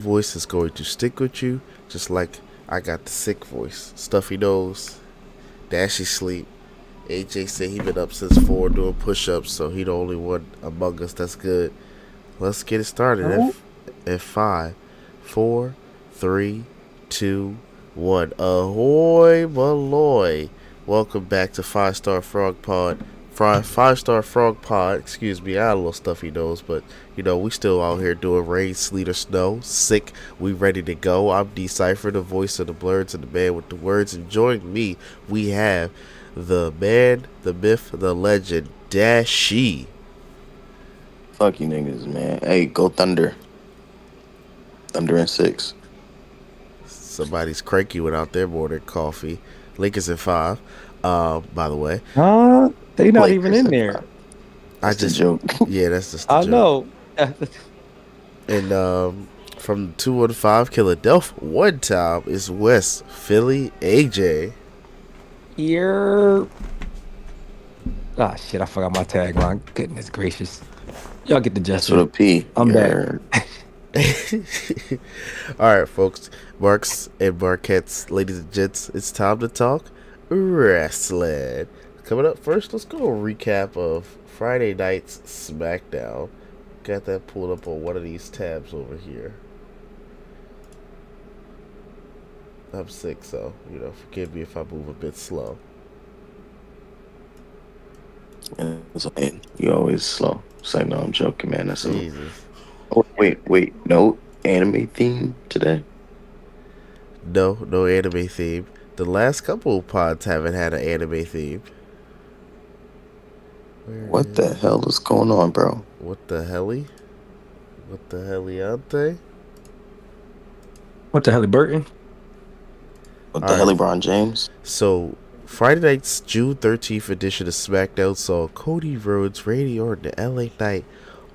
Voice is going to stick with you, just like I got the sick voice. Stuffy nose, Dashi sleep. AJ said he been up since 4 doing push-ups, so he the only one among us that's good. Let's get it started. Oh, At 5, 4, 3, 2, 1. Ahoy Maloy. Welcome back to Five Star Frog Pod. Excuse me, I had a little stuffy nose, but we still out here doing rain, sleet, or snow. Sick, we ready to go. I'm D Cypher, the voice of the Blerds and the man with the words. And joining me, we have the man, the myth, the legend, Dashi. fuck you niggas, man. Hey, go Thunder. Thunder and 6. Somebody's cranky without their morning coffee. Lakers in 5. By the way, They not even Lakers in and there. 5. I That's the just joke. yeah, that's just the I joke. know. And from 215 Philadelphia, one time is West Philly AJ. Here. Ah, shit, I forgot my tagline. Goodness gracious. Y'all get the That's gesture. with a P. I'm back. All right, folks, Marks and Marquettes, ladies and gents, it's time to talk wrestling. Coming up first, let's go recap of Friday night's SmackDown. Got that pulled up on one of these tabs over here. I'm sick, so forgive me if I move a bit slow. You always slow. Say no, I'm joking, man. That's a. Jesus. Oh, wait. No anime theme today? No anime theme. The last couple of pods haven't had an anime theme. What the hell is going on, bro? What the helly? What the heliante? What the hell, Burton? What the All hell, right. LeBron James? So Friday night's June 13th edition of SmackDown saw Cody Rhodes, Randy Orton, and LA Knight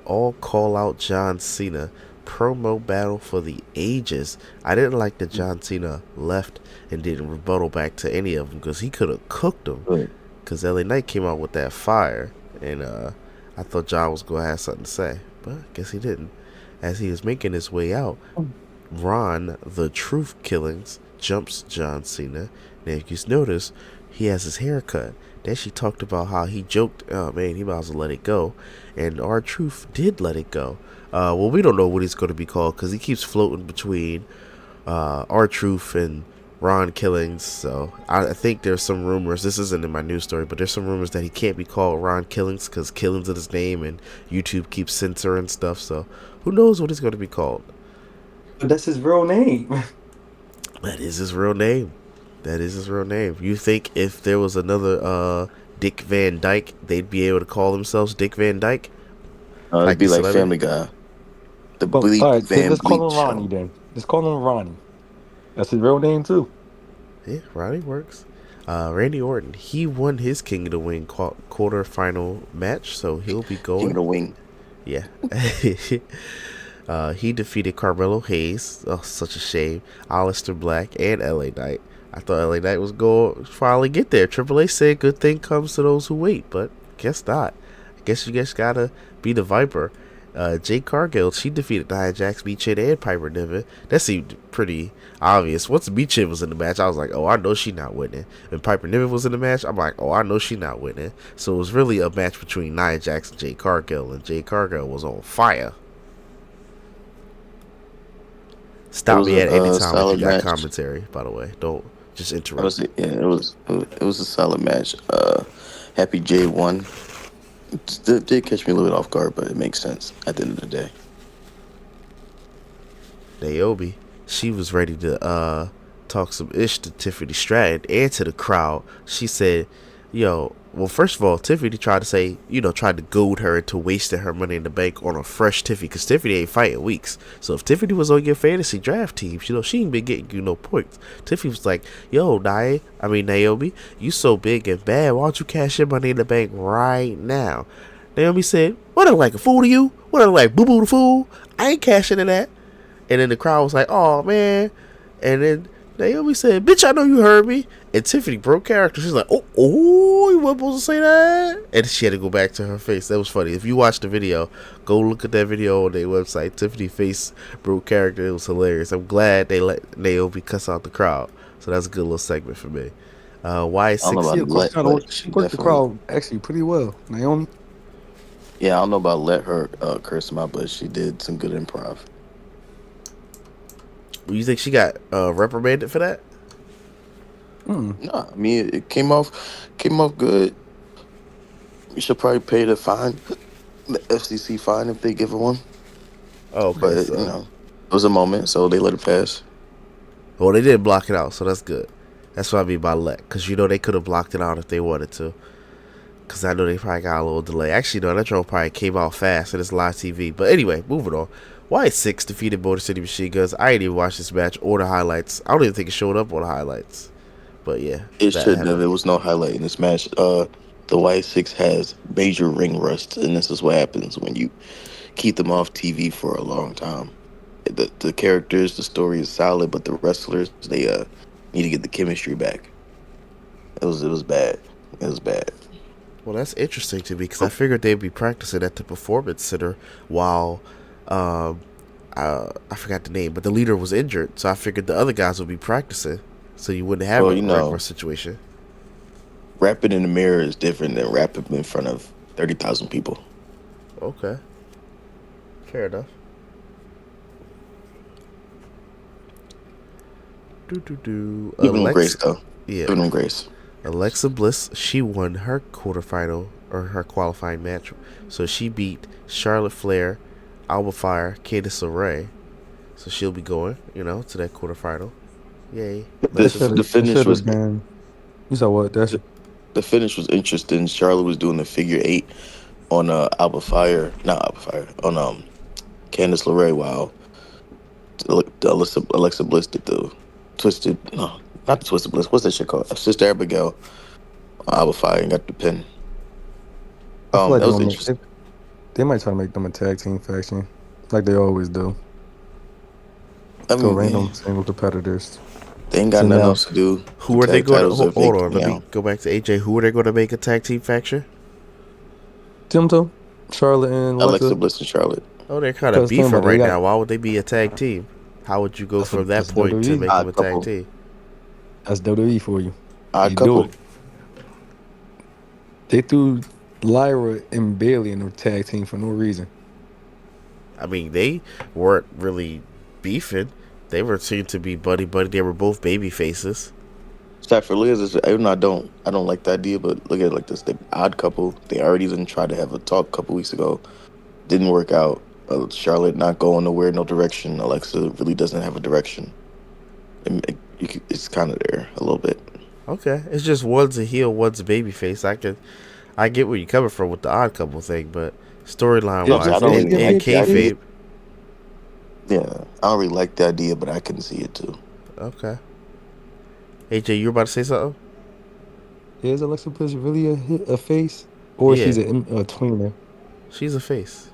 all call out John Cena. Promo battle for the ages. I didn't like that John Cena left and didn't rebuttal back to any of them because he could have cooked them. Because LA Knight came out with that fire, and I thought John was going to have something to say, but I guess he didn't. As he was making his way out, Ron, the Truth Killings, jumps John Cena. And if you notice, he has his hair cut. Then she talked about how he joked, oh man, he might as well let it go. And R-Truth did let it go. Well, we don't know what he's going to be called because he keeps floating between R-Truth and Ron Killings. So I think there's some rumors. This isn't in my news story, but there's some rumors that he can't be called Ron Killings because Killings is his name and YouTube keeps censoring stuff. So who knows what he's going to be called? But that's his real name. That is his real name. You think if there was another Dick Van Dyke, they'd be able to call themselves Dick Van Dyke? It'd be the like celebrity? Family Guy. The Well, Bleep all right, Van let's call Bleep him Ronnie show. then. Let's call him Ronnie. That's his real name too. Yeah, Ronnie works. Randy Orton, he won his King of the Wing quarterfinal match, so he'll be going. King of the Wing. Yeah. He defeated Carmelo Hayes. Oh, such a shame. Aleister Black and LA Knight. I thought LA Knight was going to finally get there. Triple H said good thing comes to those who wait, but guess not. I guess you guys gotta be the Viper. Jade Cargill, she defeated Nia Jax, Meechin, and Piper Niven. That seemed pretty obvious. Once Meechin was in the match, I was like, oh, I know she not winning. When Piper Niven was in the match, I'm like, oh, I know she not winning. So it was really a match between Nia Jax and Jade Cargill, and Jade Cargill was on fire. Stop me at any time if you got commentary, by the way. Don't just interrupt. It was a solid match. Happy J won. It did catch me a little bit off guard, but it makes sense at the end of the day. Naomi, she was ready to talk some ish to Tiffany Stratton and to the crowd. She said, well, first of all, Tiffany tried to say, tried to goad her into wasting her money in the bank on a fresh Tiffany, because Tiffany ain't fighting weeks. So if Tiffany was on your fantasy draft team, she ain't been getting you no points. Tiffany was like, yo, Naomi, you so big and bad, why don't you cash your money in the bank right now? Naomi said, what, I like a fool to you? What, I like boo-boo the fool? I ain't cashing in that. And then the crowd was like, oh, man. And then Naomi said, "Bitch, I know you heard me." And Tiffany broke character. She's like, "Oh, you weren't supposed to say that." And she had to go back to her face. That was funny. If you watch the video, go look at that video on their website. Tiffany face broke character. It was hilarious. I'm glad they let Naomi cuss out the crowd. So that's a good little segment for me. Why I don't know six? about She let, kind but of she worked the definitely. crowd actually pretty well. Naomi. Yeah, I don't know about let her curse him out, but she did some good improv. You think she got reprimanded for that? No, I mean it came off good. You should probably pay the fine, the FCC fine if they give her one. Oh, okay, But so it was a moment, so they let it pass. well, they did block it out, so that's good. That's what I mean by let, because they could have blocked it out if they wanted to. Because I know they probably got a little delay. Actually, no, that drone probably came out fast and it's live TV. But anyway, moving on. Why 6 defeated Motor City Machine Guns? I ain't even watched this match or the highlights. I don't even think it showed up on the highlights. But yeah, It that shouldn't have. happened. There was no highlight in this match. The Y6 has major ring rust, and this is what happens when you keep them off TV for a long time. The characters, the story is solid, but the wrestlers they need to get the chemistry back. It was bad. It was bad. Well, that's interesting to me because I figured they'd be practicing at the Performance Center while um, I forgot the name, but the leader was injured. So I figured the other guys would be practicing, so you wouldn't have Well, a ring rust situation. rapping in the mirror is different than rapping in front of 30,000 people. Okay, fair enough. Even them Grace though. Yeah, Even them Grace. Alexa Bliss, she won her quarterfinal or her qualifying match. So she beat Charlotte Flair, Alba Fire, Candice LeRae. So she'll be going, to that quarterfinal. Yay. The Alexa the Bliss. It finish should was have been. You saw what? That's the, the finish was interesting. Charlotte was doing the figure eight on Alba Fire, not Alba Fire, on Candice LeRae, while the Alexa Bliss did the twisted, no, not the twisted Bliss. What's that shit called? Sister Abigail on Alba Fire and got the pin. I feel like That they was gonna make. interesting. They might try to make them a tag team faction, like they always do. I Go mean, random single competitors. they ain't got See nothing now, else to do. The Who are they tag going to titles are hold on? vacant Let me now. go back to AJ. Who are they going to make a tag team faction? Timto, Charlotte, and Alexa Alexa. Bliss and Charlotte. Oh, they're kind of Because think beefing about it, they right got now. Why would they be a tag team? How would you go from that that's point to WWE. make them a Odd tag couple. team? That's WWE for you. Odd You do couple. it. They threw Lyra and Bailey in a tag team for no reason. I mean, they weren't really beefing. They were seen to be buddy buddy. They were both baby faces. Stafford Liz is, even though I don't like the idea, but look at it like this: the odd couple. They already didn't try to have a talk a couple weeks ago. Didn't work out. Charlotte not going nowhere, no direction. Alexa really doesn't have a direction. It's kind of there a little bit. Okay, it's just one's a heel, one's a baby face. I get where you're coming from with the odd couple thing, but storyline No, I'm saying I wise don't and, really and like the idea. kayfabe, Yeah, I don't really like the idea, but I can see it too. okay. AJ, you were about to say something? Is Alexa Bliss really a face? Or Yeah, she's a tweener? she's a face.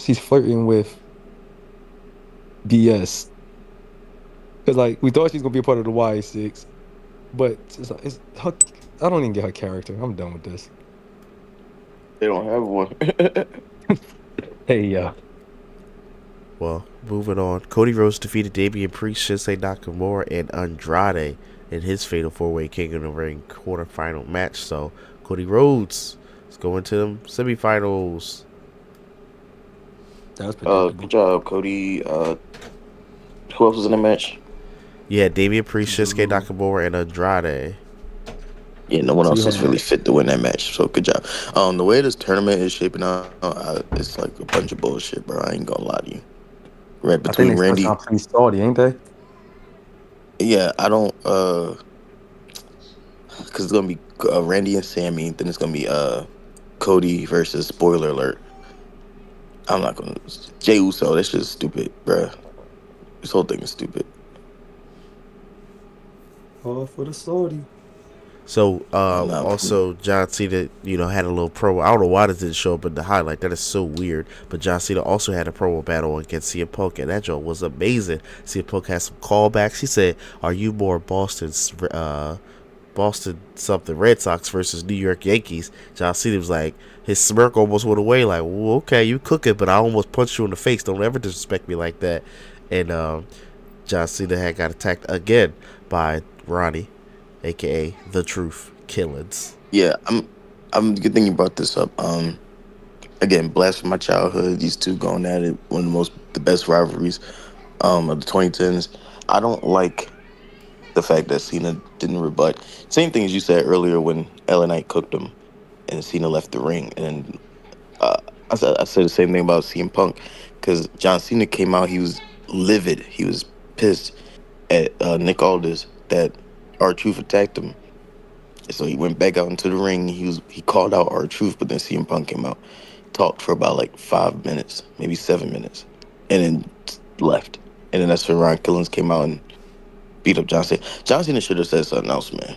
She's flirting with BS. Because, like, we thought she was going to be a part of the Y6. But it's her, I don't even get her character. I'm done with this. They don't have one. Hey, Well, moving on. Cody Rhodes defeated Damian Priest, Shinsuke Nakamura, and Andrade in his Fatal 4-Way King of the Ring quarterfinal match. So, Cody Rhodes is going to them semifinals. that was predictable. Good job, Cody. Who else was in the match? Yeah, Damian Priest, Shinsuke Nakamura, and Andrade. Yeah, no one So you else was had really fit to win that match. So good job. The way this tournament is shaping out, it's like a bunch of bullshit, bro. I ain't gonna lie to you. Right I think between they start Randy, off pretty salty, ain't they? yeah, I don't, because it's gonna be Randy and Sammy. Then it's gonna be Cody versus spoiler alert. I'm not gonna Jey Uso. That's just stupid, bruh. This whole thing is stupid. Oh, for the salty. So I'm not. also John Cena, had a little promo. I don't know why this didn't show up in the highlight. That is so weird. But John Cena also had a promo battle against CM Punk, and that joke was amazing. CM Punk had some callbacks. He said, "Are you more Boston something Red Sox versus New York Yankees?" John Cena was like, his smirk almost went away. Like, well, okay, you cooking, but I almost punched you in the face. Don't ever disrespect me like that. And John Cena had got attacked again by Ronnie, aka The Truth Killings. Yeah, I'm good thing you brought this up. Again, blast from my childhood. These two going at it, one of the best rivalries of the 2010s. I don't like the fact that Cena didn't rebut. Same thing as you said earlier when LA Knight cooked him and Cena left the ring. And uh, I said the same thing about CM Punk because John Cena came out. He was livid. He was pissed at Nick Aldis that R-Truth attacked him. So he went back out into the ring. He called out R-Truth, but then CM Punk came out, talked for about like 5 minutes, maybe 7 minutes, and then left. And then that's when Ryan Killings came out and beat up John Cena. John Cena should have said something else, man. Did I y'all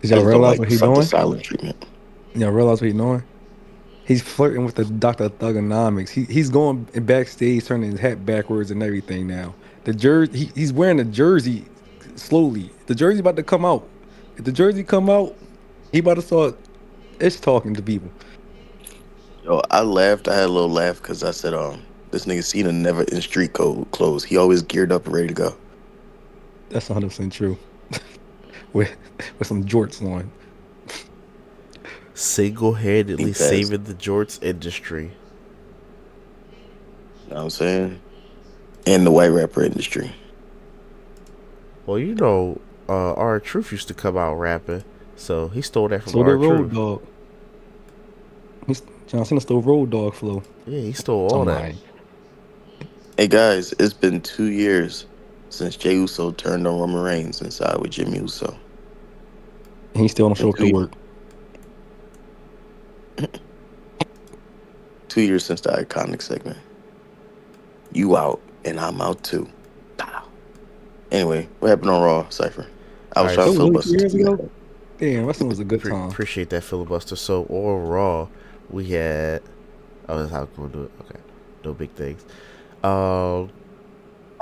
just don't realize like what he the doing? silent treatment. Y'all realize what he doing? He's flirting with the Dr. Thugonomics. He's going backstage, turning his hat backwards and everything now. The jersey, he's wearing the jersey slowly. The jersey about to come out. If the jersey come out, he about to start talking to people. Yo, I laughed. I had a little laugh because I said, this nigga Cena never in street code clothes. He always geared up and ready to go. That's 100% true. with some jorts on. Single-handedly Deep ass. saving the jorts industry. You know what I'm saying? And the white rapper industry. Well, R-Truth used to come out rapping, so he stole that from So the Road R-Truth. Dog. John Cena stole Road Dog flow. Yeah, he stole all that. Hey guys, it's been 2 years since Jey Uso turned on Roman Reigns and sided with Jimmy Uso. And he still don't show up to work. 2 years since the iconic segment. You out and I'm out too. Pow. Anyway, what happened on Raw, Cypher? I was trying to filibuster. 2 years ago? Damn, wrestling was a good time. Appreciate that filibuster. So on Raw, we had. Oh, that's how I'm gonna do it. Okay, no big things. I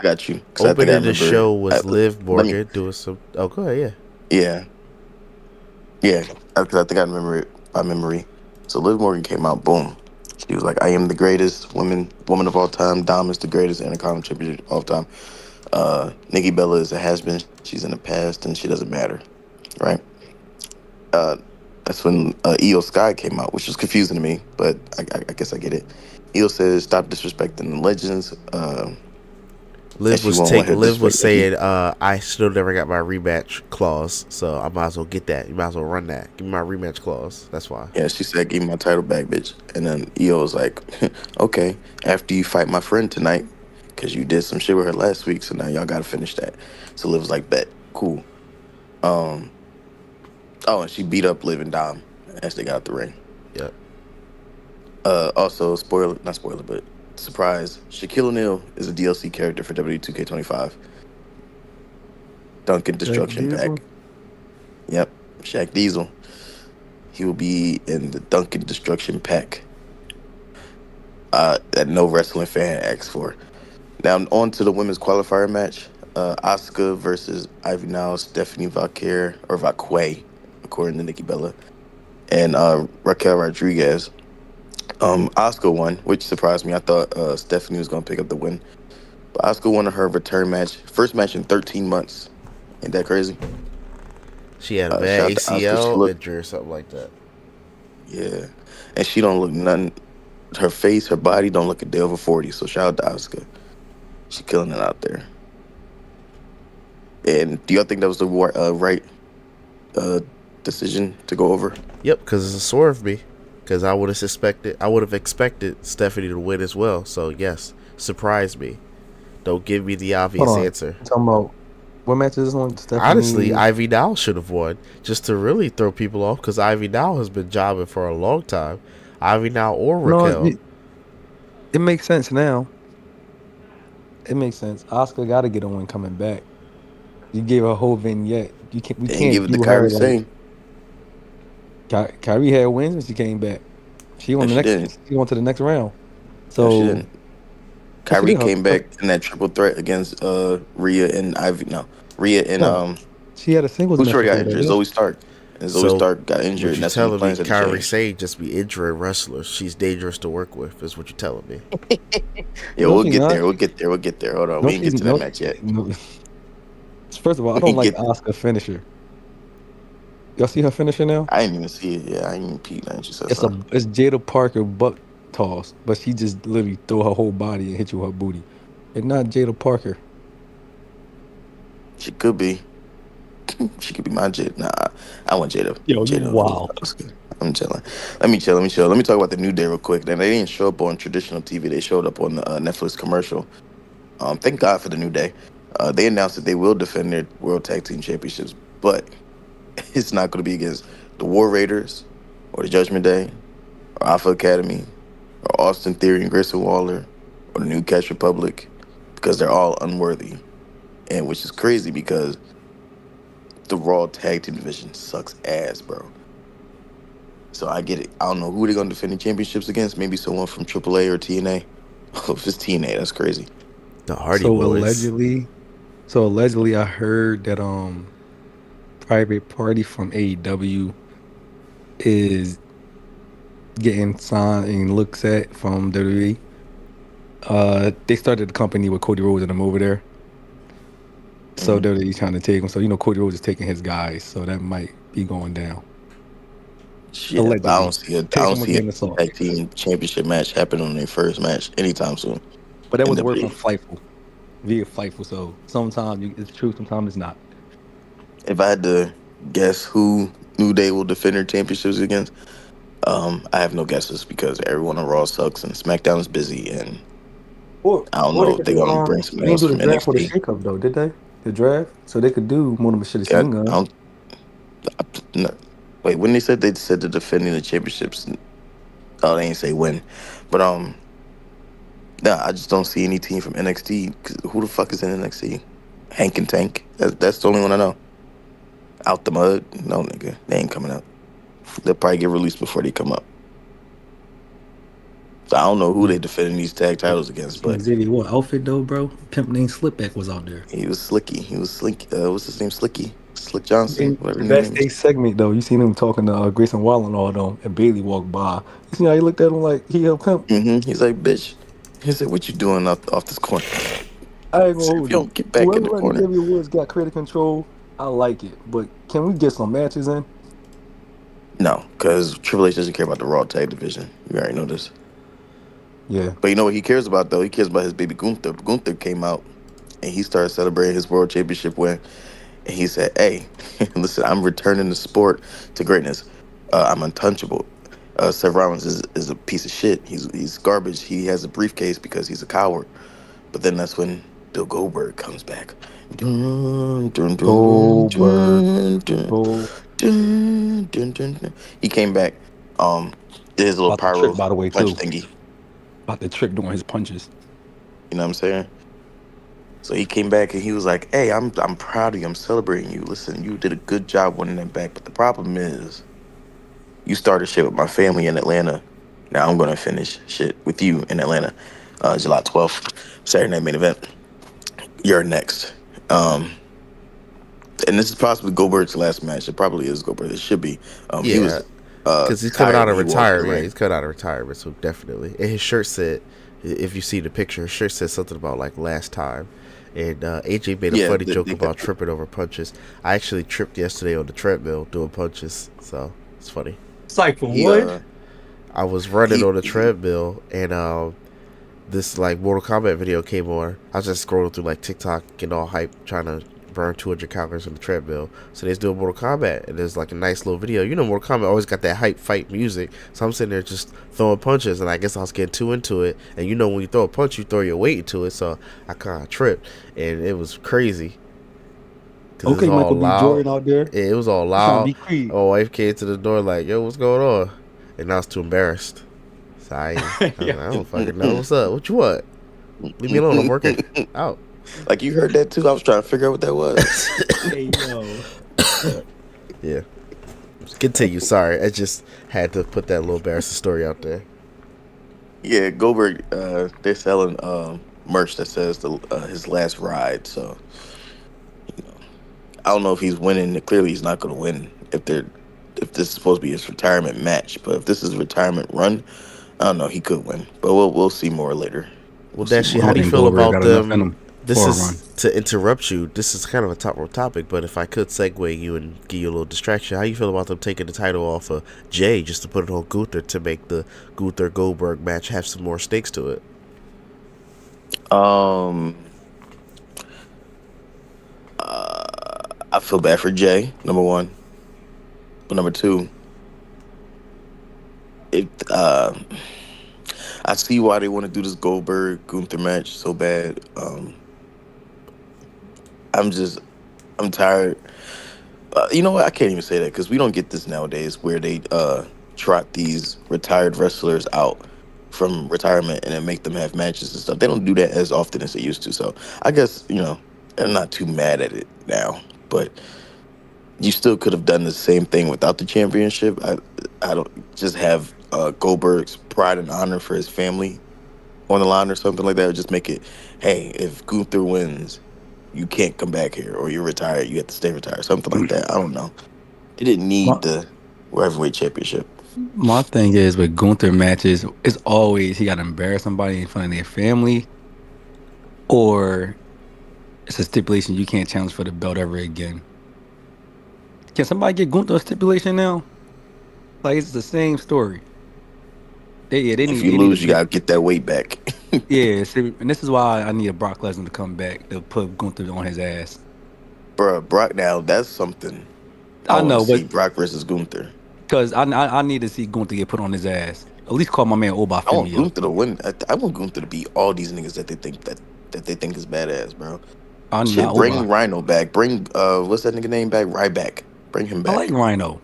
got you. Opening the show was Liv Morgan doing some. Oh, go ahead. Yeah. Because I think I remember it by memory. So Liv Morgan came out. Boom. She was like, "I am the greatest woman of all time. Dom is the greatest Intercontinental champion of all time. Nikki Bella is a has-been. She's in the past, and she doesn't matter." Right? That's when Io Sky came out, which was confusing to me, but I guess I get it. Io says, "Stop disrespecting the legends." Liv was saying, "I still never got my rematch clause, so I might as well get that. You might as well run that. Give me my rematch clause. That's why." Yeah, she said, "Give me my title back, bitch." And then Io was like, "Okay, after you fight my friend tonight, because you did some shit with her last week, so now y'all got to finish that." So Liv was like, "Bet, cool." Oh, and she beat up Liv and Dom as they got out the ring. Yep. Also, not spoiler, but surprise, Shaquille O'Neal is a DLC character for WWE 2K25. Duncan Destruction Pack. Yep, Shaq Diesel. He will be in the Duncan Destruction Pack that no wrestling fan asked for. Now, on to the women's qualifier match. Asuka versus Ivy Nile, Stephanie Vacquer, according to Nikki Bella, and Raquel Rodriguez. Asuka won, which surprised me. I thought Stephanie was going to pick up the win. But Asuka won her return match. First match in 13 months. Ain't that crazy? She had a bad ACL injury or something like that. Yeah. And she don't look nothing. Her face, her body don't look a day over 40. So shout out to Asuka. She killing it out there. And do y'all think that was the right decision to go over? Yep, because it's a swerve me. Because I would have expected Stephanie to win as well. So yes, surprise me. Don't give me the obvious answer. Talking about what match is this one? Stephanie? Honestly, Ivy Nile should have won just to really throw people off. Because Ivy Nile has been jobbing for a long time. Ivy Nile or Raquel. No, it makes sense now. It makes sense. Asuka got to get a win coming back. You gave her a whole vignette. We can't give it to Kairi Sane. Kyrie had wins when she came back. She No, on the she next. didn't. She on to the next round. No, she So didn't. yes, she Kyrie did. came back in that triple threat against Rhea and Ivy. No, Rhea and No, she had a singles who match already got before that, injured? didn't she? Zoe Stark. And Zoe So, Stark got injured, what and you that's when the telling me? plans had to Kyrie change. Sane just be injuring wrestlers. She's dangerous to work with, is what you telling me. Yeah, No, we'll she's get not. there. We'll get there. We'll get there. Hold on, No, we didn't she's get to that no. match yet. No. First of all, I We don't didn't like get. Oscar finisher. Y'all see her finisher now? I didn't even see it. Yeah, I didn't even peep. Nothing. She said something. It's Jada Parker butt toss, but she just literally throw her whole body and hit you with her booty. And not Jada Parker. She could be. She could be my Jada. Nah, I want Jada. Yo, you Jada. wow. I'm chilling. Let me chill. Let me chill. Let me talk about the New Day real quick. Then they didn't show up on traditional TV. They showed up on the Netflix commercial. Thank God for the New Day. They announced that they will defend their World Tag Team Championships, but it's not going to be against the War Raiders or the Judgment Day or Alpha Academy or Austin Theory and Grayson Waller or the New Catch Republic because they're all unworthy. And which is crazy because the Raw Tag Team division sucks ass, bro. So I get it. I don't know who they're going to defend the championships against. Maybe someone from AAA or TNA. If it's TNA, that's crazy. The Hardy So Boys. allegedly, I heard that Private Party from AEW is getting signed and looks at from WWE. They started the company with Cody Rhodes and them over there. So Mhm. WWE trying to take him. So Cody Rhodes is taking his guys. So that might be going down. Shit, but Allegedly. I Take don't them with a see a grain of salt. tag team championship match happening on their first match anytime soon But that in was word from WWE. Fightful. Via Fightful. So sometimes it's true, sometimes it's not. If I had to guess who New Day will defend their championships against, I have no guesses because everyone on Raw sucks and SmackDown is busy, and I don't Or they know if could they're do gonna bring they somebody didn't else do the from draft for the NXT. shakeup though, did they? The draft? So they could do one of the Yeah, machine I guns. don't. No, wait, when they said they're defending the championships, oh, they ain't say when, but nah, I just don't see any team from NXT. 'Cause who the fuck is in NXT? Hank and Tank. That's the only one I know. Out the mud? No, nigga, they ain't coming out. They'll probably get released before they come up. So I don't know who Yeah. they defending these tag titles against, See but Xavier what outfit though, bro? Pimp named Slipback was out there. he was Slicky. He was Slink. What's his name? Slicky. Slick Johnson. In Whatever the his name is. backstage segment though, you seen him talking to Grayson Waller and all them, and Bailey walked by. You see how he looked at him like he a pimp? He's like, bitch. He said, "What you doing off this corner? I ain't He gonna said, if hold you you. don't get back in the Whoever running corner." Xavier Woods got creative control. I like it, but can we get some matches in? No, because Triple H doesn't care about the Raw tag division. You already know this. Yeah. But you know what he cares about though? He cares about his baby Gunther. Gunther came out and he started celebrating his world championship win. And he said, "Hey, listen, I'm returning the sport to greatness. I'm untouchable. Seth Rollins is a piece of shit. He's garbage. He has a briefcase because he's a coward." But then that's when Bill Goldberg comes back. Dun, dun, dun, Goldberg. dun, dun, Gold. dun, dun, dun, dun. He came back, did his little About the pyro trick, by the way, punch too. thingy. About the trick doing his punches. You know what I'm saying? So he came back and he was like, "Hey, I'm proud of you. I'm celebrating you. Listen, you did a good job winning that back. But the problem is, you started shit with my family in Atlanta. Now I'm gonna finish shit with you in Atlanta, July 12th, Saturday Night Main Event. You're next." Um, and this is possibly Goldberg's last match. It probably is Goldberg. It should be. He Yeah, was because he's coming tired out when of he walked to the retirement. Yeah, ring. he's coming out of retirement, so definitely. And his shirt said, if you see the picture, his shirt said something about like last time. And AJ made a Yeah, funny joke they got about tripping over punches. I actually tripped yesterday on the treadmill doing punches, so it's funny. Cypher, he what? I was running he on the treadmill, and this like Mortal Kombat video came on. I was just scrolling through like TikTok, getting all hype, trying to burn 200 calories on the treadmill. So they was doing Mortal Kombat, and there's like a nice little video. You know, Mortal Kombat always got that hype fight music. So I'm sitting there just throwing punches, and I guess I was getting too into it. And you know, when you throw a punch, you throw your weight into it. So I kind of tripped, and it was crazy because it was Okay, all Michael B. loud. Jordan out there. It was all You trying to loud. be Creed. My wife came to the door like, "Yo, what's going on?" And I was too embarrassed. So I was Yeah. like, I don't fucking know. What's up? What you want? Leave me alone. I'm working out. Like you heard that too. I was trying to figure out what that was. Hey, yo. Yeah. Continue. Sorry, I just had to put that little embarrassing story out there. Yeah, Goldberg. They're selling merch that says his last ride. So I don't know if he's winning. Clearly, he's not going to win if this is supposed to be his retirement match. But if this is a retirement run, I don't know. He could win, but we'll see more later. Well, We'll see Dashi, more I how don't do you later. think feel Goldberg about got enough in them? him This for a run. is to interrupt you. This is kind of a top topic, but if I could segue you and give you a little distraction, how you feel about them taking the title off of Jay just to put it on Gunther to make the Gunther Goldberg match have some more stakes to it? Um, I feel bad for Jay. Number one, but number two, it. I see why they want to do this Goldberg Gunther match so bad. I'm just I'm tired. You know what? I can't even say that because we don't get this nowadays where they trot these retired wrestlers out from retirement and then make them have matches and stuff. They don't do that as often as they used to. So I guess I'm not too mad at it now, but you still could have done the same thing without the championship. I don't just have Goldberg's pride and honor for his family on the line or something like that. Just make it, hey, if Gunther wins, you can't come back here, or you're retired. You have to stay retired, something like that. I don't know. It didn't My, need the heavyweight championship. my thing is with Gunther matches, it's always he got to embarrass somebody in front of their family, or it's a stipulation you can't challenge for the belt ever again. Can somebody get Gunther a stipulation now? Like it's the same story. They If need you they need to lose, you see. gotta get that weight back. Yeah, see, and this is why I need a Brock Lesnar to come back to put Gunther on his ass. Bruh, Brock. Now that's something I I want to know, see. but Brock versus Gunther. because I need to see Gunther get put on his ass. At least call my man Oba I want Femio. Gunther to win. I want Gunther to beat all these niggas that they think is badass, bro. I'm Shit, not bring Oba. Rhino back. Bring what's that nigga name back? Ryback. Bring him I like back. Rhino.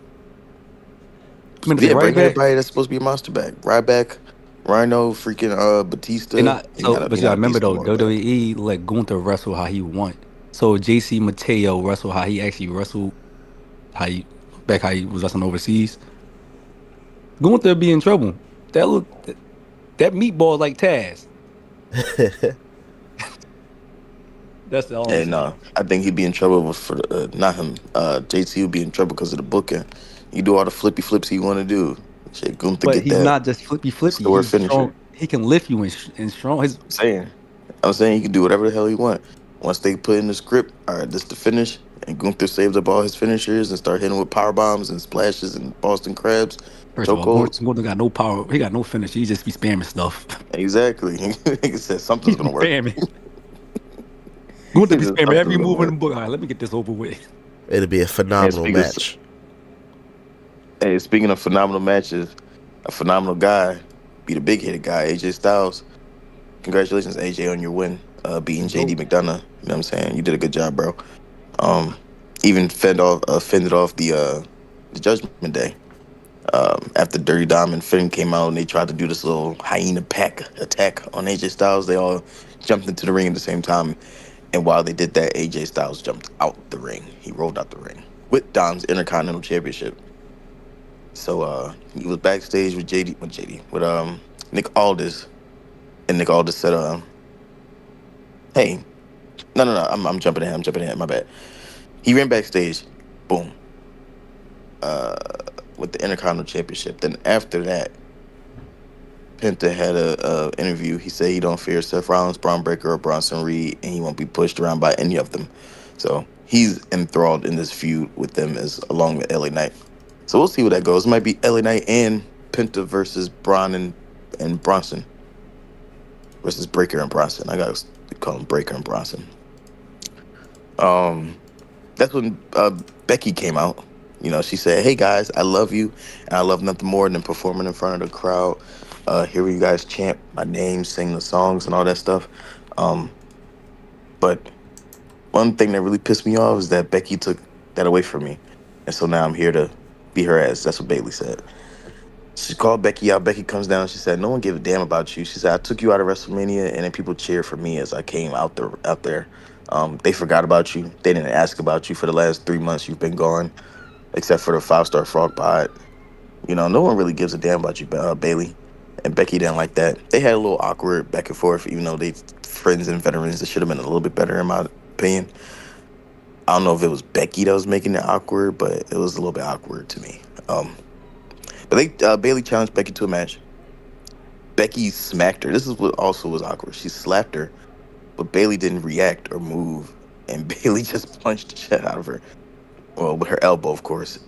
I mean, to say Yeah, right bring back. everybody that's supposed to be a monster back. Ryback, Rhino, freaking And Batista. I so, but He you gotta not a remember beast no though, more, but WWE let Gunther wrestle how he want. So JC Mateo wrestle how he actually wrestled, how he was wrestling overseas. Gunther be in trouble. That meatball like Taz. That's all I'm hey, saying. no, I think he'd be in trouble for not him. JC would be in trouble because of the booking. You do all the flippy flips he want to do. Shit, Gunther But get he's that not just flippy flippy. store He's finisher. strong. He can lift you and strong. His saying. I'm saying he can do whatever the hell he want. Once they put in the script, all right, this the finish, and Gunther saves up all his finishers and start hitting with power bombs and splashes and Boston crabs, first of all, chokeholds. Gunther got no power. He got no finish. He just be spamming stuff. Exactly. He said He something's be gonna work. spamming. Gunther He be said spamming something's every gonna move in the work. book. All right, let me get this over with. It'll be a And phenomenal match. speaking of phenomenal matches, a phenomenal guy, be the big headed guy, AJ Styles. Congratulations, AJ, on your win, beating The JD goat. McDonough. You know what I'm saying? You did a good job, bro. Um, even fended off the Judgment Day. After Dirty Dom and Finn came out and they tried to do this little hyena pack attack on AJ Styles, they all jumped into the ring at the same time. And while they did that, AJ Styles jumped out the ring. He rolled out the ring with Dom's Intercontinental Championship. So he was backstage with with Nick Aldis, and Nick Aldis said, "Hey, no, I'm jumping ahead. I'm jumping ahead. My bad." He ran backstage, boom, uh, with the Intercontinental Championship. Then after that, Penta had a interview. He said he don't fear Seth Rollins, Braun Breaker, or Bronson Reed, and he won't be pushed around by any of them. So he's enthralled in this feud with them as along with LA Knight. So we'll see where that goes. It might be LA Knight and Penta versus Braun and Bronson versus Breaker and Bronson. I gotta call him Breaker and Bronson. Um, that's when Becky came out. She said, "Hey guys, I love you, and I love nothing more than performing in front of the crowd, hearing you guys chant my name, sing the songs, and all that stuff." Um, but one thing that really pissed me off is that Becky took that away from me, and so now I'm here to be her ass. That's what Bailey said. She called Becky out. Becky comes down. She said, "No one gave a damn about you." She said, "I took you out of WrestleMania, and then people cheered for me as I came out there. They forgot about you. They didn't ask about you for the last 3 months you've been gone. except for the 5-star frog pod. No one really gives a damn about you, Bailey. And Becky didn't like that. They had a little awkward back and forth, even though they friends and veterans. It should have been a little bit better, in my opinion. I don't know if it was Becky that was making it awkward, but it was a little bit awkward to me. But Bailey challenged Becky to a match. Becky smacked her. This is what also was awkward. She slapped her, but Bailey didn't react or move, and Bailey just punched the shit out of her. Well, with her elbow, of course.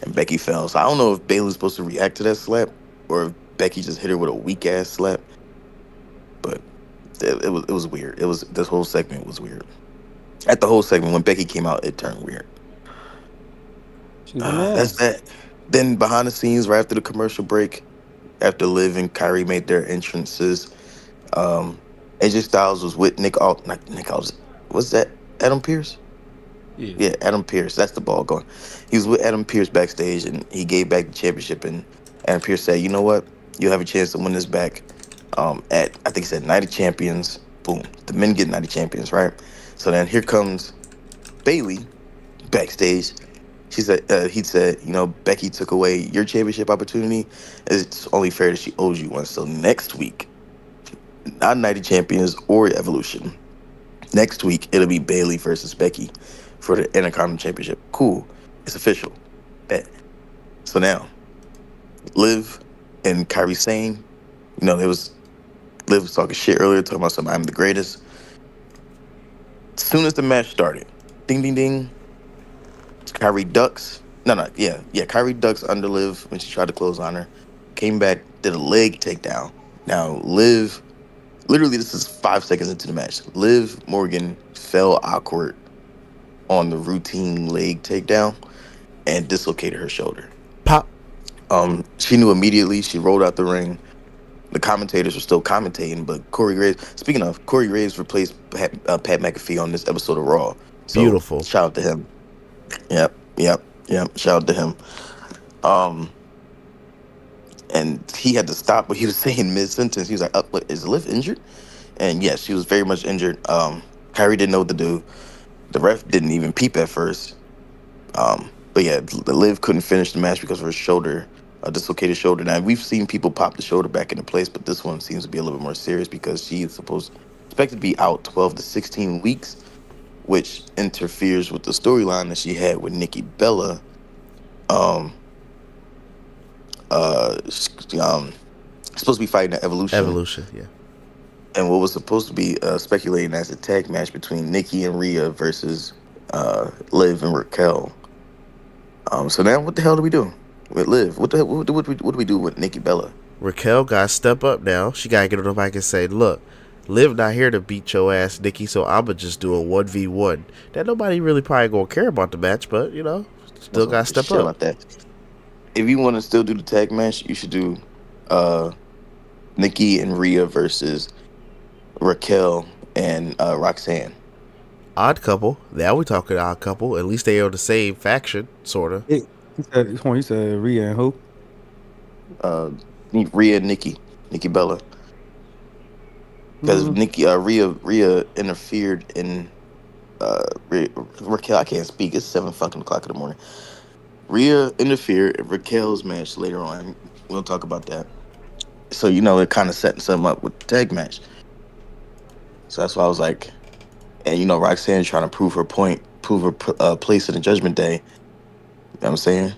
And Becky fell. So I don't know if Bailey's supposed to react to that slap or if Becky just hit her with a weak ass slap. But it was weird. This whole segment was weird. At the whole segment, when Becky came out, it turned weird. She's a That's mess. that. Then behind the scenes, right after the commercial break, after Liv and Kyrie made their entrances, um, AJ Styles was with not Nick Aldis. Was that Adam Pierce? Yeah. Yeah, Adam Pierce. That's the ball going. He was with Adam Pierce backstage, and he gave back the championship. And Adam Pierce said, "You know what? You have a chance to win this back." At I think he said Night of Champions. Boom, the men get Night of Champions, right? So then here comes Bailey backstage. He said, Becky took away your championship opportunity. It's only fair that she owes you one. So next week, not Night of Champions or Evolution. Next week, it'll be Bailey versus Becky for the Intercontinental Championship. Cool. It's official. Bet. So now, Liv and Kyrie Sane, Liv was talking shit earlier, talking about something, I'm the greatest. As soon as the match started, ding, ding, ding, Kyrie ducks. Yeah. Kyrie ducks under Liv when she tried to close on her. Came back, did a leg takedown. Now, Liv, literally, this is 5 seconds into the match. Liv Morgan fell awkward on the routine leg takedown and dislocated her shoulder. Pop. She knew immediately. She rolled out the ring. The commentators were still commentating, but Corey Graves. Speaking of, Corey Graves replaced Pat McAfee on this episode of Raw. So Beautiful. shout out to him. Yep. Shout out to him. And he had to stop what he was saying mid-sentence. He was like, what, is Liv injured? And yes, she was very much injured. Kyrie didn't know what to do. The ref didn't even peep at first. But yeah, the Liv couldn't finish the match because of her shoulder, a dislocated shoulder. Now, we've seen people pop the shoulder back into place, but this one seems to be a little bit more serious because she is expected to be out 12 to 16 weeks, which interferes with the storyline that she had with Nikki Bella. Supposed to be fighting at Evolution. Evolution, yeah. And what was supposed to be speculating as a tag match between Nikki and Rhea versus Liv and Raquel. So now what the hell do we do with Liv? What do we do with Nikki Bella? Raquel got to step up now. She got to get on the mic and say, look, Liv not here to beat your ass, Nikki, so I'ma just do a 1v1. That nobody really probably going to care about the match, but, still got to step up. About that. If you want to still do the tag match, you should do Nikki and Rhea versus Raquel and Roxanne. Odd couple. Now we talking odd couple. At least they are the same faction, sort of. He said Rhea and who? Rhea and Nikki Bella. Because Rhea interfered in Raquel. I can't speak. It's 7 fucking o'clock in the morning. Rhea interfered in Raquel's match later on. We'll talk about that. So it kind of setting something up with the tag match. So that's why I was like, and Roxanne trying to prove her point, prove her place in the Judgment Day. You know what I'm saying?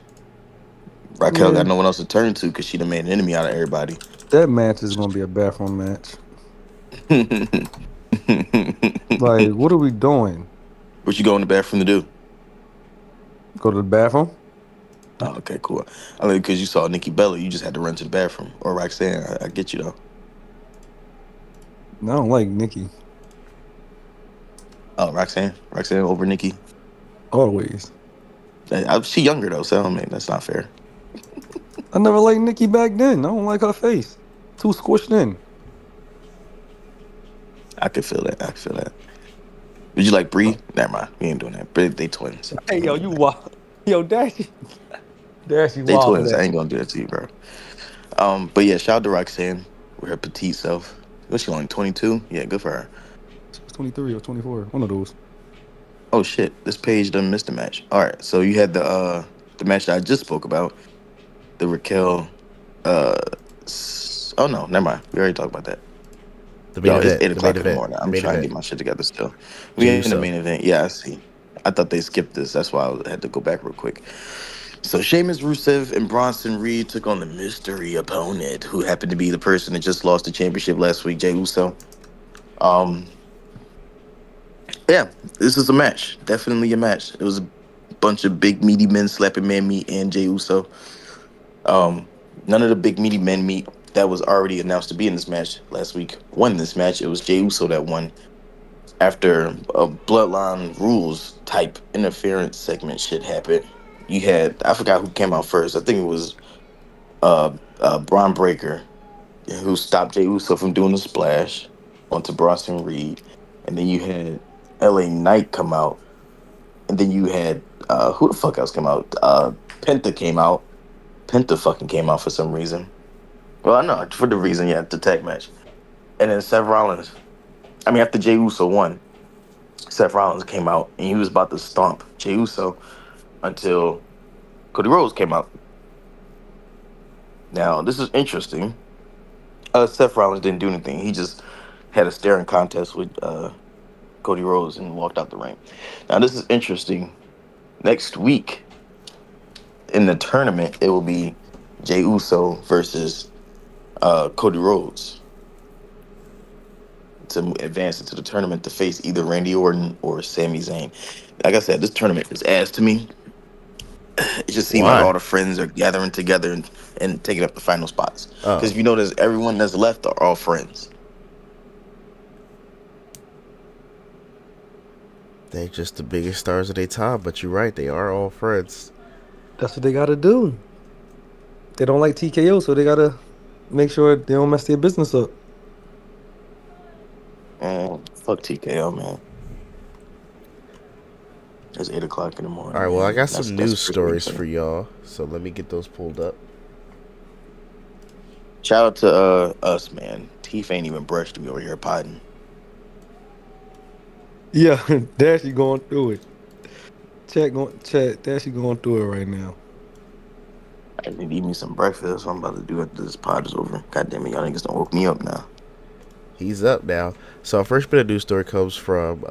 Raquel got no one else to turn to because she done made an enemy out of everybody. That match is gonna be a bathroom match. Like, what are we doing? What you go in the bathroom to do? Go to the bathroom? Oh, okay, cool. I mean, because you saw Nikki Bella, you just had to run to the bathroom. Or Roxanne, I get you though. No, I don't like Nikki. Oh, Roxanne over Nikki. Always. She younger though, so I mean that's not fair. I never liked Nikki back then. I don't like her face. Too squished in. I could feel that. Did you like Bree? Never mind. We ain't doing that. Bree, they twins. Hey, yo, you wild. Yo, Dashi They wild. twins. I ain't gonna do that to you, bro. But yeah, shout out to Roxanne with her petite self. Was she only 22? Yeah, good for her. 23 or 24. One of those. Oh shit, this page done missed a match. All right, so you had the the match that I just spoke about, the Raquel. Uh, oh no, never mind. We already talked about that. The main Yo, it's event. 8 The main o'clock in the event. morning. The I'm main trying to event. get my shit together still. We Jey in the Uso. main event. Yeah, I see. I thought they skipped this. That's why I had to go back real quick. So Sheamus, Rusev, and Bronson Reed took on the mystery opponent, who happened to be the person that just lost the championship last week, Jey Uso. Um, yeah, this is a match. Definitely a match. It was a bunch of big meaty men slapping man meat and Jey Uso. Um, None of the big meaty men meat that was already announced to be in this match last week won this match. It was Jey Uso that won after a bloodline rules type interference segment shit happened. You had, I forgot who came out first. I think it was Braun Breaker, who stopped Jey Uso from doing the splash onto Bronson Reed, and then you had LA Knight come out, and then you had who the fuck else came out? Penta came out. Penta fucking came out for some reason. Well, I know for the reason, yeah, the tag match, and then Seth Rollins. I mean, after Jey Uso won, Seth Rollins came out and he was about to stomp Jey Uso until Cody Rhodes came out. Now, this is interesting. Seth Rollins didn't do anything. He just had a staring contest with Cody Rhodes and walked out the ring. Now, this is interesting. Next week in the tournament, it will be Jey Uso versus Cody Rhodes to advance into the tournament to face either Randy Orton or Sami Zayn. Like I said, this tournament is ass to me. It just seemed like Why? all the friends are gathering together and taking up the final spots. Because Oh, if you notice, everyone that's left are all friends. they're just the biggest stars of their time. But you're right. They are all friends. That's what they gotta do. They don't like TKO, so they gotta make sure they don't mess their business up. And fuck TKO, man. It's 8 o'clock in the All morning, right. Well, I man. got That's some that's news pretty stories funny. for y'all. So let me get those pulled up. Shout out to us, man. Teeth ain't even brushed me over here potting. Yeah, Dashy going through it. Chat. Dashy going through it right now. I need to eat me some breakfast. I'm about to do after this pod is over. God damn it, y'all niggas don't woke me up now. He's up now. So our first bit of news story comes from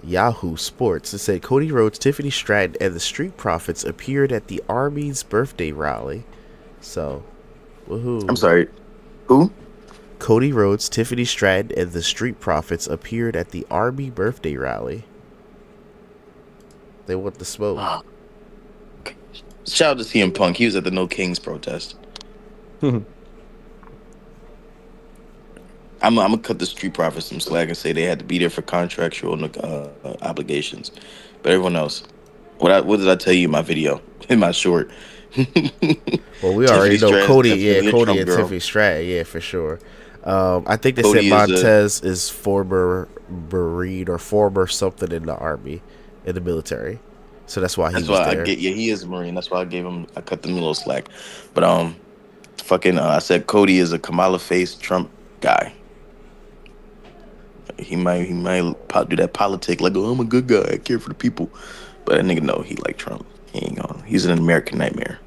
Yahoo Sports. It said Cody Rhodes, Tiffany Stratton, and the Street Profits appeared at the Army's birthday rally. So, I'm woohoo. sorry. Who? Cody Rhodes, Tiffany Stratton, and the Street Profits appeared at the Army birthday rally. They want the smoke. Shout out to CM Punk. He was at the No Kings protest. I'm gonna cut the Street Profits some slack and say they had to be there for contractual obligations, but everyone else, what did I tell you in my video, in my short? Well, we already Tiffany know Stratton is Cody. Yeah, definitely a Cody Trump and girl. Tiffany Stratton. Yeah, for sure. I think they said Cody is a. Montez is former Marine or former something in the Army, in the military. So that's why he That's was why I there. get. Yeah, he is a Marine. That's why I cut them a little slack. But fucking, I said Cody is a Kamala face Trump guy. He might do that politic like, oh, I'm a good guy. I care for the people. But that nigga know he like Trump. He ain't gonna. He's an American nightmare.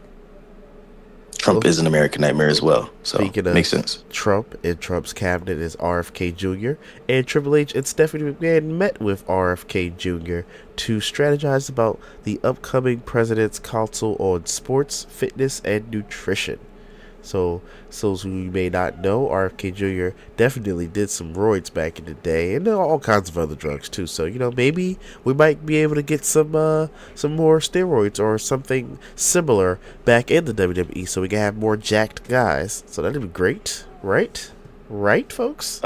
Trump Well, is an American nightmare as well. So speaking makes of sense. Trump, in Trump's cabinet is RFK Jr. and Triple H and Stephanie McMahon met with RFK Jr. to strategize about the upcoming President's Council on Sports, Fitness, and Nutrition. So those who may not know, RFK Jr. definitely did some roids back in the day, and all kinds of other drugs too. So maybe we might be able to get some more steroids or something similar back in the WWE, so we can have more jacked guys. So that'd be great, right? Right, folks.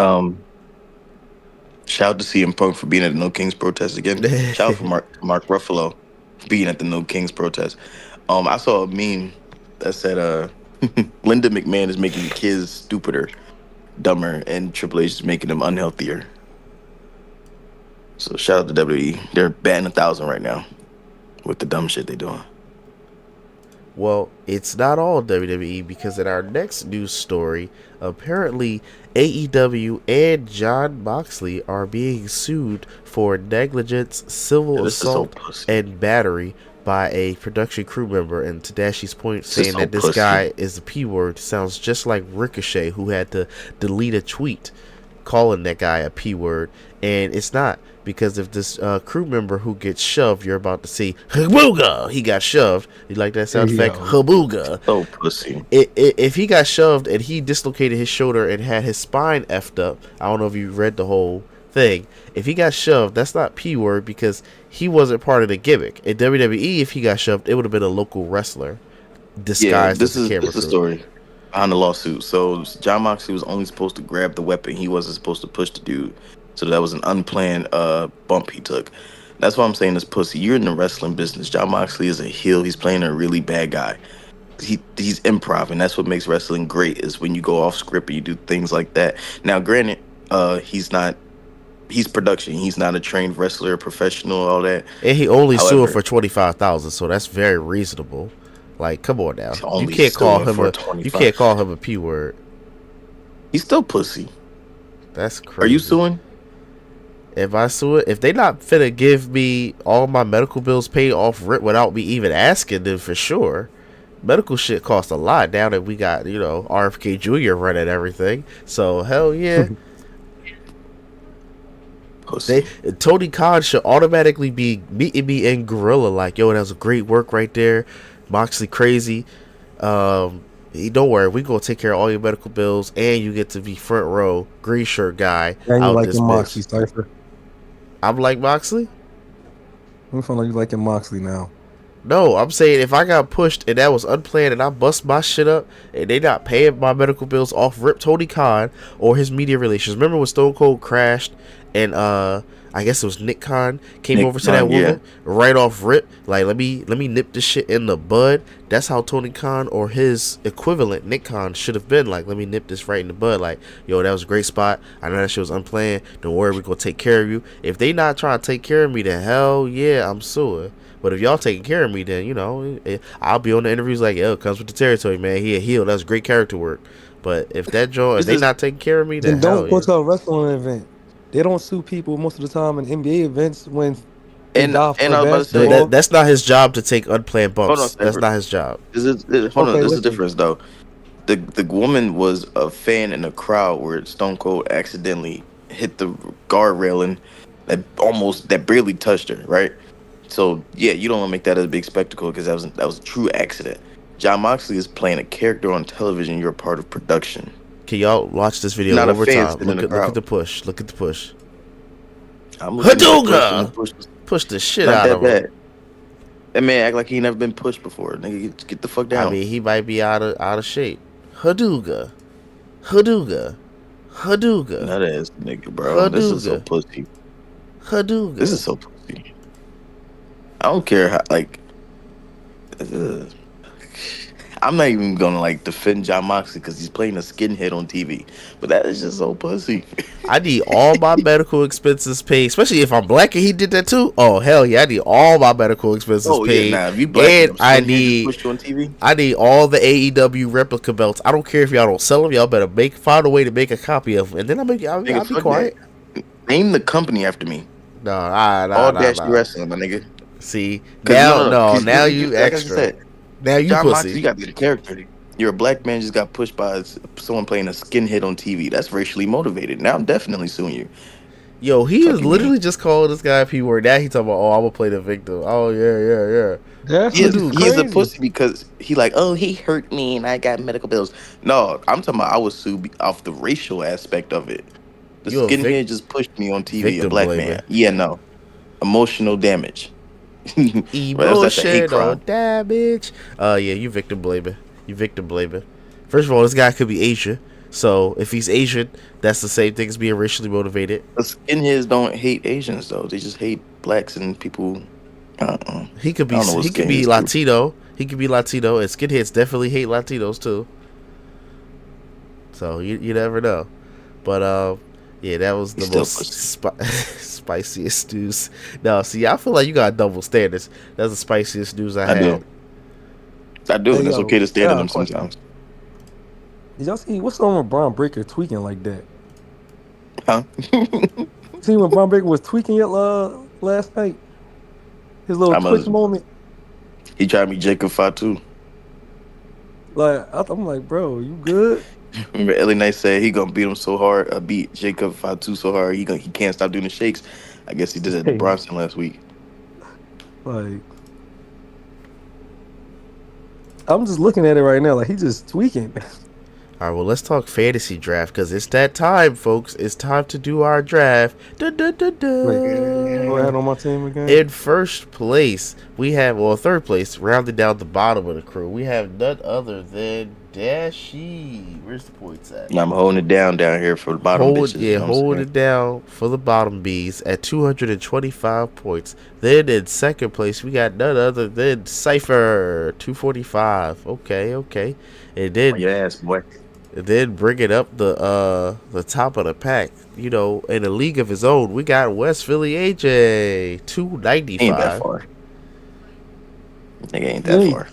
Shout out to CM Punk for being at the No Kings protest again. Shout out for Mark Ruffalo for being at the No Kings protest. I saw a meme that said Linda McMahon is making the kids stupider, dumber, and Triple H is making them unhealthier. So shout out to WWE. They're batting 1,000 right now with the dumb shit they're doing. Well, it's not all WWE, because in our next news story, apparently AEW and Jon Moxley are being sued for negligence, Yeah, civil this is so assault, pussy. and battery by a production crew member, and Tadashi's point This is saying so that this pussy. guy is the P word sounds just like Ricochet, who had to delete a tweet calling that guy a P word, and it's not, because if this crew member who gets shoved, you're about to see Habooga, he got shoved. You like that sound effect? Habooga. So pussy. If he got shoved and he dislocated his shoulder and had his spine effed up, I don't know if you read the whole thing. If he got shoved, that's not P word, because he wasn't part of the gimmick. In WWE, if he got shoved, it would have been a local wrestler disguised as a camera This is the crew. story behind the lawsuit. So John Moxley was only supposed to grab the weapon. He wasn't supposed to push the dude. So that was an unplanned bump he took. That's why I'm saying this pussy. You're in the wrestling business. John Moxley is a heel. He's playing a really bad guy. He's improv, and that's what makes wrestling great, is when you go off script and you do things like that. Now, granted, he's production. He's not a trained wrestler, professional, all that. And he only sued However, for $25,000, so that's very reasonable. Like, come on now, He's only you can't call suing him for a 25. P word. He's still pussy. That's crazy. Are you suing? If I sue it, if they not finna give me all my medical bills paid off rip without me even asking, then for sure. Medical shit costs a lot now that we got, RFK Jr. running everything. So hell yeah. Pussy. Tony Khan should automatically be meeting me in Gorilla like, yo, that was a great work right there. Moxley crazy. Don't worry, we gonna take care of all your medical bills, and you get to be front row green shirt guy. And you out like this your bitch. Moxley, Cypher. I'm like Moxley? You sound like you like your Moxley now. No, I'm saying if I got pushed and that was unplanned and I bust my shit up and they not paying my medical bills off rip Tony Khan or his media relations. Remember when Stone Cold crashed and I guess it was Nick Khan came over to that woman right off rip, like let me nip this shit in the bud. That's how Tony Khan or his equivalent Nick Khan should have been, like, let me nip this right in the bud, like, yo, that was a great spot, I know that shit was unplanned, don't worry, we're gonna take care of you. If they not trying to take care of me, then hell yeah, I'm suing. But if y'all taking care of me, then I'll be on the interviews like, yo, it comes with the territory, man, he a heel, that's great character work. But if that joint, if they not taking care of me, then hell don't go yeah. to a wrestling event. They don't sue people most of the time in NBA events when they die for I was about to say, basketball. That's not his job to take unplanned bumps. Hold on, That's not his job. There's a difference though. The woman was a fan in a crowd where Stone Cold accidentally hit the guard railing that barely touched her, right? So yeah, you don't want to make that a big spectacle because that was a true accident. John Moxley is playing a character on television. You're a part of production. Can y'all watch this video Not a one more fan time? sitting in the Look crowd. at the push. Look at the push. I'm looking at the push, and Hadouga! the push was Push the shit not out that of him. bad. That man act like he never been pushed before. Nigga, get the fuck down. I mean, he might be out of shape. Hadouga. Hadouga. Hadouga. That ass nigga, bro. This is so Hadouga. pussy. Hadouga. This is so pussy. I don't care how, like, I'm not even gonna defend John Moxley because he's playing a skinhead on TV, but that is just so pussy. I need all my medical expenses paid, especially if I'm black and he did that too. Oh hell yeah, I need all my medical expenses paid. Nah, if you black, and I push you on TV. I need all the AEW replica belts. I don't care if y'all don't sell them. Y'all better find a way to make a copy of them, and then I'll be quiet. Name the company after me. All Dashi Wrestling, my nigga. See now you like extra. I said, Now you John pussy. Moxley, you got to be the character. You're a black man just got pushed by someone playing a skinhead on TV. That's racially motivated. Now I'm definitely suing you. Yo, he is literally just calling this guy a P word. Now he talking about, I'm gonna play the victim. Oh yeah. He is a pussy because he he hurt me and I got medical bills. No, I'm talking about I was sued off the racial aspect of it. The skinhead just pushed me on TV, a black man. Yeah, no. Emotional damage. Emotional damage. Yeah, you victim blaming. First of all, this guy could be Asian. So if he's Asian, that's the same thing as being racially motivated. The skinheads don't hate Asians though; they just hate blacks and people. He could be Latino. He could be Latino, and skinheads definitely hate Latinos too. So you never know. But yeah, that was the most spiciest news. No, see, I feel like you got double standards. That's the spiciest news I had. I do. Hey, it's okay to stand on them sometimes. Did y'all see what's on with Braun Breaker tweaking like that? Huh? See when Braun Breaker was tweaking it last night? His little Twitch moment. He tried me Jacob Fatu. Like I'm like, bro, you good? Remember, LA Knight said he gonna beat him so hard, beat Jacob Fatu so hard he can't stop doing the shakes. I guess he did that to Hey, Bronson last week. like I'm just looking at it right now. Like he just tweaking. All right, well, let's talk fantasy draft because it's that time, folks. It's time to do our draft. Da, da, da, Like who I da. had on my team again? In first place, we have, well, third place, rounding down the bottom of the crew, we have none other than Dashi. Where's the points at? And I'm holding it down here for the bottom bitches. You know what I'm Hold saying? it down for the bottom bees at 225 points. Then in second place, we got none other than Cypher, 245. Okay. And then Your ass, boy. bring it up the top of the pack. You know, in a league of his own, we got West Philly AJ, 295. Ain't that far. Nigga ain't that far.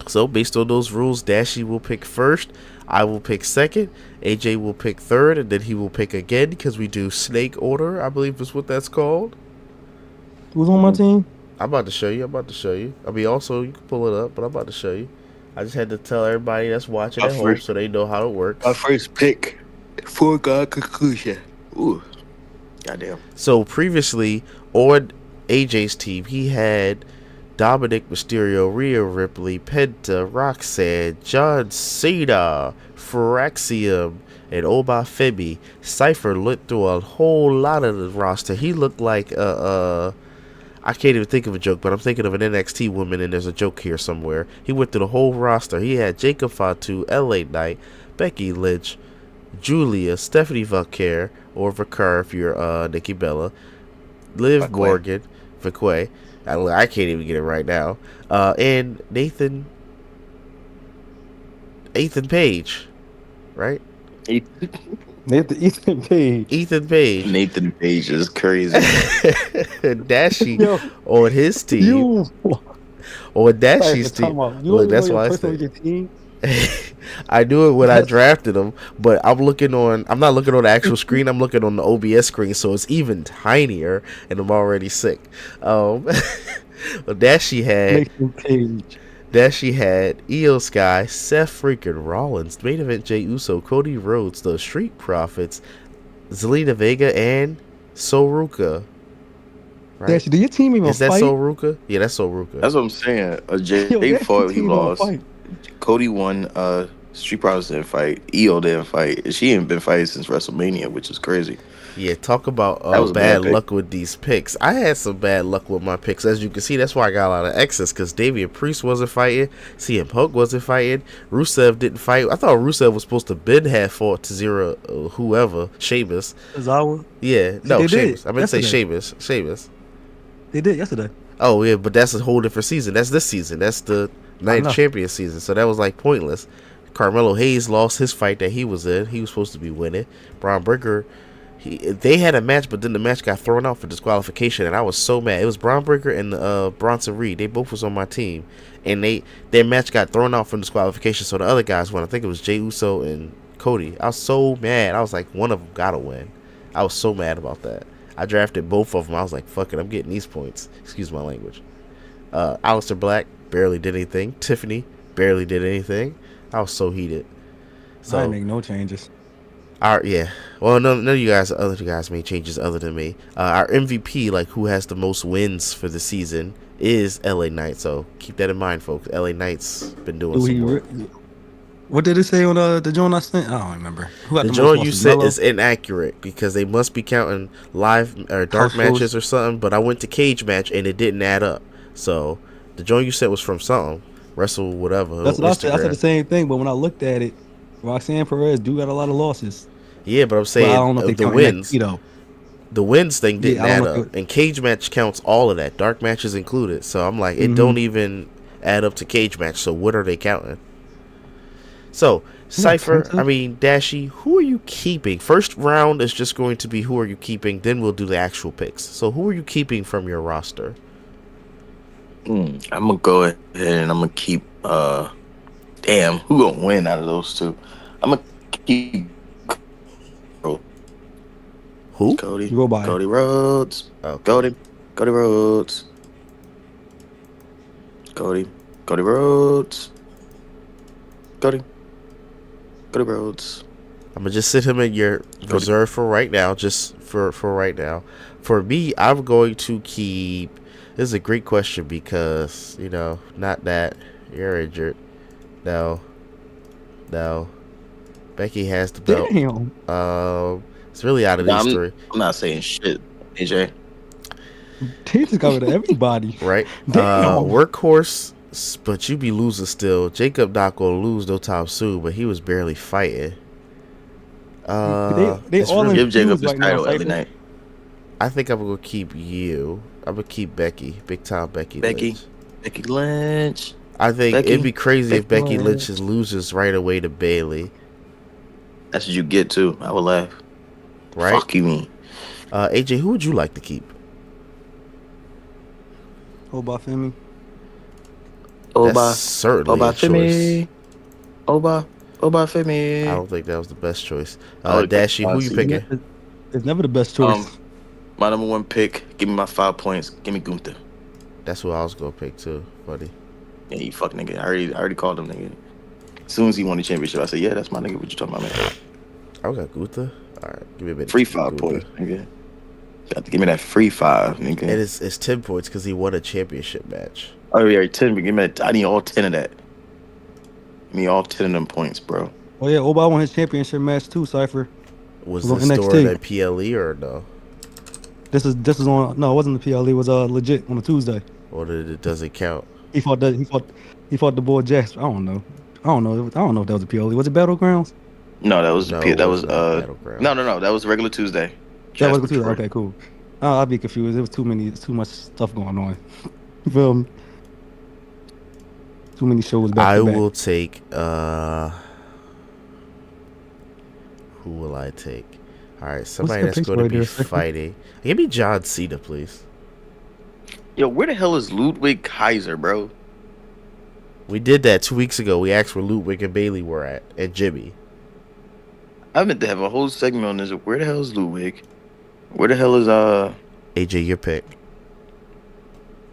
So based on those rules, Dashi will pick first, I will pick second, AJ will pick third, and then he will pick again because we do snake order, I believe is what that's called. Who's on my team? I'm about to show you. I mean, also you can pull it up, but I'm about to show you. I just had to tell everybody that's watching at home so they know how it works. My first pick, foregone conclusion. Ooh, goddamn. So previously on AJ's team, he had Dominic Mysterio, Rhea Ripley, Penta, Roxanne, John Cena, Firaxium, and Oba Femi. Cypher looked through a whole lot of the roster. He looked like I can't even think of a joke, but I'm thinking of an NXT woman, and there's a joke here somewhere. He went through the whole roster. He had Jacob Fatu, LA Knight, Becky Lynch, Julia, Stephanie Valkyr, or Vacar if you're Nikki Bella, Liv Vakwe. Morgan, Vakwe. I can't even get it right now. And Nathan Page, right? Ethan Page. Ethan Page. Nathan Page is crazy. Dashi Yo, on his team. You On Dashi's team. Look, that's why I said your team. I knew it when I drafted him, but I'm not looking on the actual screen, I'm looking on the OBS screen, so it's even tinier, and I'm already sick. Well, Dashi had Io Sky, Seth freaking Rollins, main event Jey Uso, Cody Rhodes, the Street Profits, Zelina Vega, and Soruka. Right? Dashi, do your team even Is that fight? Soruka? Yeah, that's Soruka. That's what I'm saying. Jay Dashi fought, he team don't lost. fight. Cody won. Street Profits didn't fight. Io didn't fight. She ain't been fighting since WrestleMania, which is crazy. Yeah, talk about That was a bad bad pick. luck with these picks. I had some bad luck with my picks. As you can see, that's why I got a lot of X's, because Damian Priest wasn't fighting, CM Punk wasn't fighting, Rusev didn't fight. I thought Rusev was supposed to have fought to zero whoever, Sheamus. Zawa. Yeah, no, They did Sheamus. I meant to say yesterday. Sheamus. They did yesterday. Oh, yeah, but that's a whole different season. That's this season. That's the ninth know. champion season, so that was like pointless. Carmelo Hayes lost his fight that he was in. He was supposed to be winning. Braun Breaker, they had a match, but then the match got thrown out for disqualification, and I was so mad. It was Braun Breaker and Bronson Reed. They both was on my team, and their match got thrown out for disqualification, so the other guys won. I think it was Jey Uso and Cody. I was so mad. I was like, one of them gotta win. I was so mad about that. I drafted both of them. I was like, fuck it, I'm getting these points. Excuse my language. Aleister Black barely did anything. Tiffany barely did anything. I was so heated. So I didn't make no changes. yeah. Well, none of you guys, other guys made changes other than me. Our MVP, like who has the most wins for the season, is LA Knight. So keep that in mind, folks. LA Knight's been doing some work. What did it say on the joint I sent? I don't remember. Who got The most joint you losses? said Melo? is inaccurate because they must be counting live or dark House matches shows. or something. But I went to cage match and it didn't add up. So the joint you said was from something. Wrestle whatever. That's what I said. I said Instagram. the same thing, but when I looked at it, Roxanne Perez do got a lot of losses. Yeah, but I'm But saying I don't know if they the count wins. NXT, The wins thing didn't Yeah, I add don't know up, and cage match counts all of that, dark matches included. So I'm like, it Mhm. don't even add up to cage match. So what are they counting? So Cypher, Penta. I mean Dashi, who are you keeping? First round is just going to be who are you keeping. Then we'll do the actual picks. So who are you keeping from your roster? I'm gonna go ahead and I'm gonna keep. Damn, who gonna win out of those two? I'm gonna keep Who? Cody. You go by. Cody Rhodes. Okay. Cody Rhodes. Cody Rhodes. Cody Rhodes. I'm gonna just sit him in your reserve for right now, just for right now. For me, I'm going to keep. This is a great question because not that you're injured. No. Becky has the belt. Damn. It's really out of these three. I'm not saying shit, AJ. He just got rid of everybody. Right? Damn. Workhorse, but you be losing still. Jacob not gonna lose no time soon, but he was barely fighting. They all really, give Jacob his right now, title Cypher. every night. I think I'm gonna keep you. I'm gonna keep Becky, big time Becky Lynch. Becky Lynch. I think it'd be crazy if Becky Lynch. Lynch loses right away to Bailey. That's what you get too. I would laugh. Right? Fuck you mean. AJ, who would you like to keep? Oba Femi. That's certainly a choice. Oba Femi. I don't think that was the best choice. I would pick Dashi, who you picking? It's never the best choice. My number one pick. Give me my 5 points. Give me Gunther. That's who I was gonna pick too, buddy. Yeah, you fuck nigga. I already called him nigga. As soon as he won the championship, I said, yeah, that's my nigga. What you talking about, man? I got Gunther. All right, give me a minute. Free 5 points, nigga. You have to give me that free 5, nigga. And it's 10 points because he won a championship match. Oh yeah, 10. But give me that. I need all 10 of that. Give me all 10 of them points, bro. Oh yeah, Oba won his championship match too, Cypher. Was It was this on story NXT. at PLE or no? This is on. No, it wasn't the PLE. It was legit on a Tuesday. Or does it count? He fought the boy Jasper. I don't know if that was a PLE. Was it Battlegrounds? No, that was No, that was not Battleground. no, that was regular Tuesday. That was Jasper Tuesday. Troy. Okay, cool. I'll be confused. There was too much stuff going on. You feel me? Too many shows back I to back. will take who will I take? Alright, somebody your that's picks going to right be there, Cypher? fighting. Give me John Cena, please. Yo, where the hell is Ludwig Kaiser, bro? We did that 2 weeks ago. We asked where Ludwig and Bailey were at, and Jimmy. I meant to have a whole segment on this. Where the hell is Ludwig? Where the hell is AJ, your pick.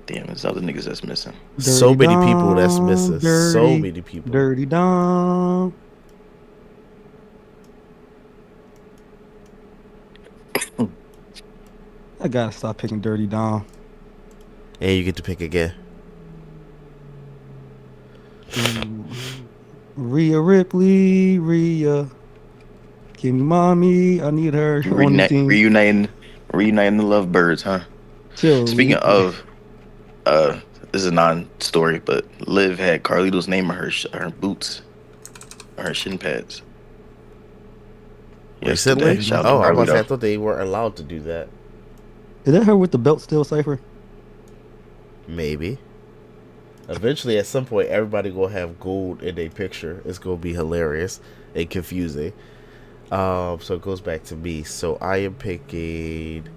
Damn, there's other niggas that's missing. So Dirty many people that's Dom, missing. So dirty, many people. Dirty Dom. I gotta stop picking Dirty Dom. And you get to pick again. Rhea Ripley, Rhea. Give me mommy. I need her on the team. Reuniting the Lovebirds, huh? Chill. Speaking of, this is a non-story, but Liv had Carlito's name on her boots, her shin pads. Recently? Shout out Oh, to I was Carlito. I thought they weren't allowed to do that. Is that her with the belt still, Cypher? Maybe. Eventually, at some point, everybody gonna have gold in their picture. It's gonna be hilarious and confusing. So it goes back to me. So I am picking.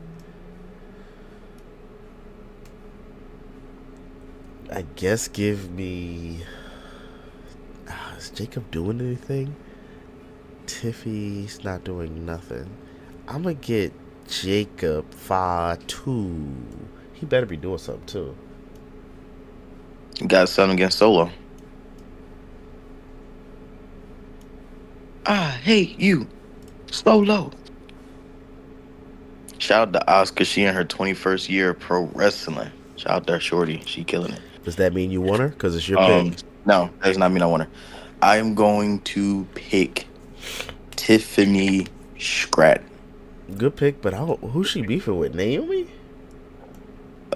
I guess give me. Is Jacob doing anything? Tiffy's not doing nothing. I'm gonna get Jacob Fatu. He better be doing something too. Got something against Solo. I hate you, Solo. Shout out to Oscar. She in her 21st year of pro wrestling. Shout out to Shorty. She killing it. Does that mean you want her? Because it's your pick. No, that does not mean I want her. I am going to pick Tiffany Stratton. Good pick, but who's she beefing with? Naomi?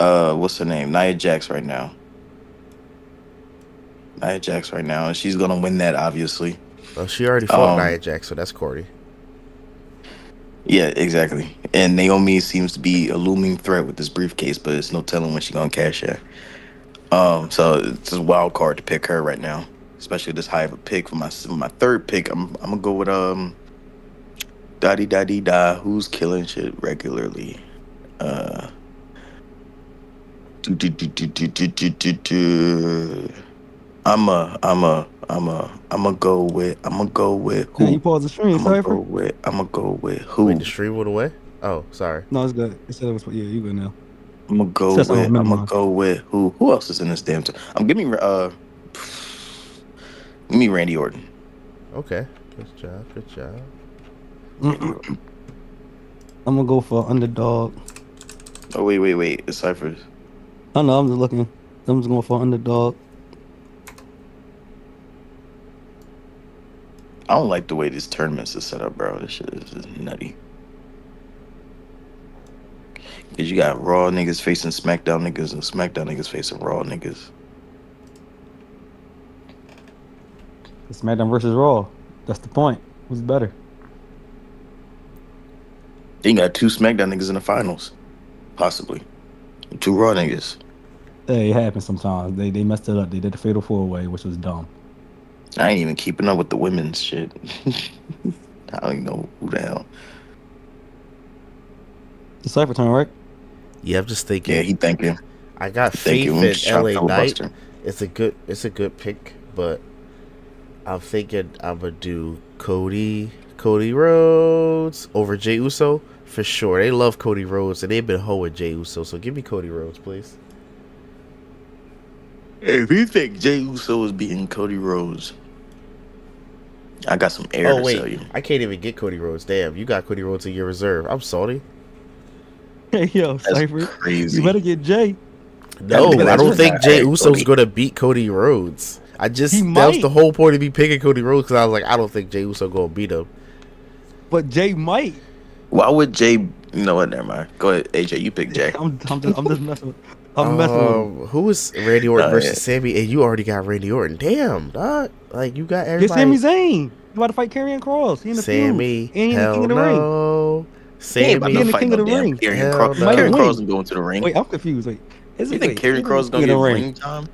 What's her name? Nia Jax right now. And she's gonna win that, obviously. Well, she already fought Nia Jax, so that's Cordy. Yeah, exactly. And Naomi seems to be a looming threat with this briefcase, but it's no telling when she's gonna cash in. So it's a wild card to pick her right now, especially this high of a pick for my third pick. I'm gonna go with Da who's killing shit regularly. I'm gonna go with who? Can you pause the stream, I'm gonna Cypher? go with who? Wait, the stream went away? Oh, sorry. No, it's good. It said it was. Yeah, you good now. I'm gonna go Said something with. with I'm gonna minimize. go with who? Who else is in this damn? Give me Randy Orton. Okay. Good job. Good job. Randy Mm-mm. Orton. I'm gonna go for underdog. Oh wait. The Cyphers. I know. I'm just looking. I'm just going for underdog. I don't like the way these tournaments is set up, bro. This shit is just nutty. Cause you got Raw niggas facing SmackDown niggas and SmackDown niggas facing Raw niggas. It's SmackDown versus Raw. That's the point. Who's better? Then you got 2 SmackDown niggas in the finals, possibly. 2 Raw niggas. Hey, it happens sometimes. They messed it up. They did the Fatal 4-Way, which was dumb. I ain't even keeping up with the women's shit. I don't even know who the hell. The Cypher turn, right? Yeah, I'm just thinking. Yeah, he thinking. I got Thinking. faith I'm in just trying to LA Knight. filibuster. It's a good pick, but I'm thinking I'm gonna do Cody Rhodes over Jey Uso for sure. They love Cody Rhodes and they've been hoeing Jey Uso, so give me Cody Rhodes, please. Hey, if you think Jey Uso is beating Cody Rhodes, I got some air to sell you. I can't even get Cody Rhodes. Damn, you got Cody Rhodes in your reserve. I'm sorry. Hey, yo, That's Cypher. crazy. You better get Jay. No, That nigga I don't that's think just Jey not Uso's Cody. gonna beat Cody Rhodes. He That was might. the whole point of me picking Cody Rhodes because I was like, I don't think Jey Uso gonna beat him. But Jay might. Why would Jay? You know what? Never mind. Go ahead, AJ. You pick Jay. I'm just messing with. I'm messing with him. Who is Randy Orton Oh, versus yeah. Sammy? And you already got Randy Orton. Damn, dog. Like you got Get everybody. Sami Zayn. You about to fight Karrion Kross. He in the Sammy, feud. And he in the hell King of the Ring. no. He ain't about He to in the Sammy, fight King no of the damn Ring. Karrion Hell Kross. no. Might Karrion win. Kross isn't going to the ring. Wait, I'm confused. Wait, You think Karrion Kross is King going of to the get Ring? ring time?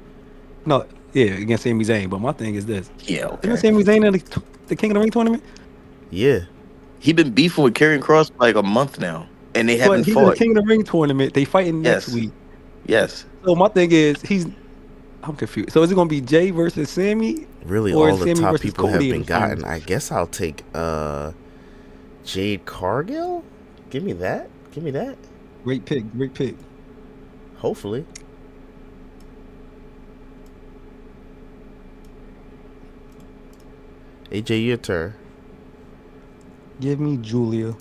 No, yeah, against Sami Zayn. But my thing is this: Yeah, isn't okay. Sami Zayn in the King of the Ring tournament? yeah. He been beefing with Karrion Kross for like a month now, and they But haven't he's in the fought. King of the Ring tournament. They fighting next Yes, week. yes. So my thing is, I'm confused. So is it going to be Jay versus Sammy, Really, or all is the Sammy top versus people Cody have in been the finals? gotten. I guess I'll take Jade Cargill. Give me that. Great pick. Hopefully. AJ, your turn. Give me Julia.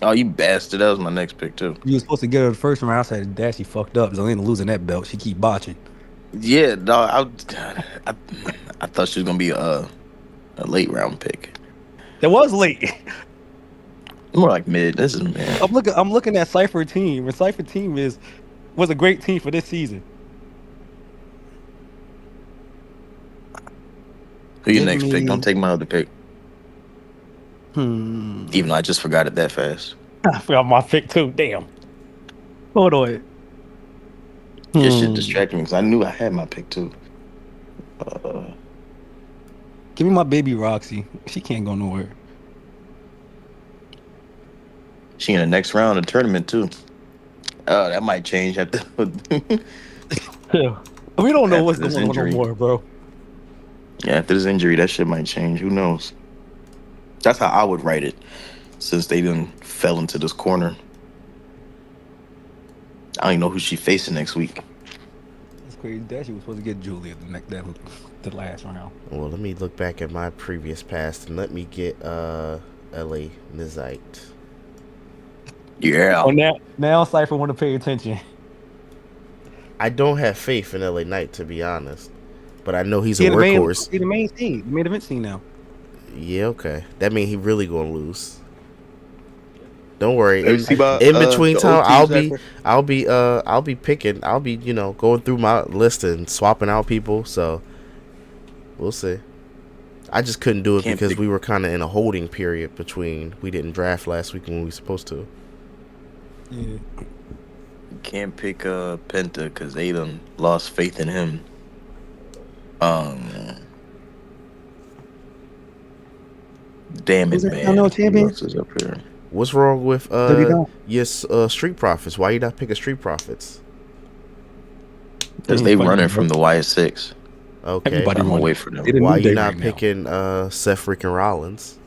Oh, you bastard! That was my next pick too. You were supposed to get her the first round. I said, Dashi fucked up. Zelina losing that belt. She keep botching. Yeah, dog. I thought she was gonna be a late round pick. That was late. More like mid. This is mid. I'm looking at Cypher team, and Cypher team was a great team for this season. Who your Give next pick? me- Don't take my other pick. Even though I just forgot it that fast. I forgot my pick too. Damn. Hold on. This shit distracted me because I knew I had my pick too. Give me my baby Roxy. She can't go nowhere. She in the next round of the tournament too. Oh, that might change after. Yeah. We don't know After what's this going on injury. no more, bro. Yeah, after this injury, that shit might change. Who knows? That's how I would write it, since they done fell into this corner. I don't even know who she facing next week. That's crazy. Dashi was supposed to get Julia the last round. Well, let me look back at my previous past and let me get LA Nizite. Yeah. Oh, now Cypher want to pay attention. I don't have faith in LA Knight, to be honest, but I know he's a He workhorse. the main scene, the main event scene now. Yeah, okay. That means he really gonna lose. Don't worry. Hey, see about, In between the time, OT I'll be picking. I'll be going through my list and swapping out people. So we'll see. I just couldn't do it because we were kind of in a holding period between we didn't draft last week when we were supposed to. Yeah. Can't pick Penta because they done lost faith in him. Damn it, Who's that man. no champion? Who else is up here? What's wrong with $30? yes Street Profits? Why you not picking Street Profits? Because they running from the YS6. Okay. Everybody I'm running. away from them. They the Why New Day you not right now. picking Seth freaking Rollins?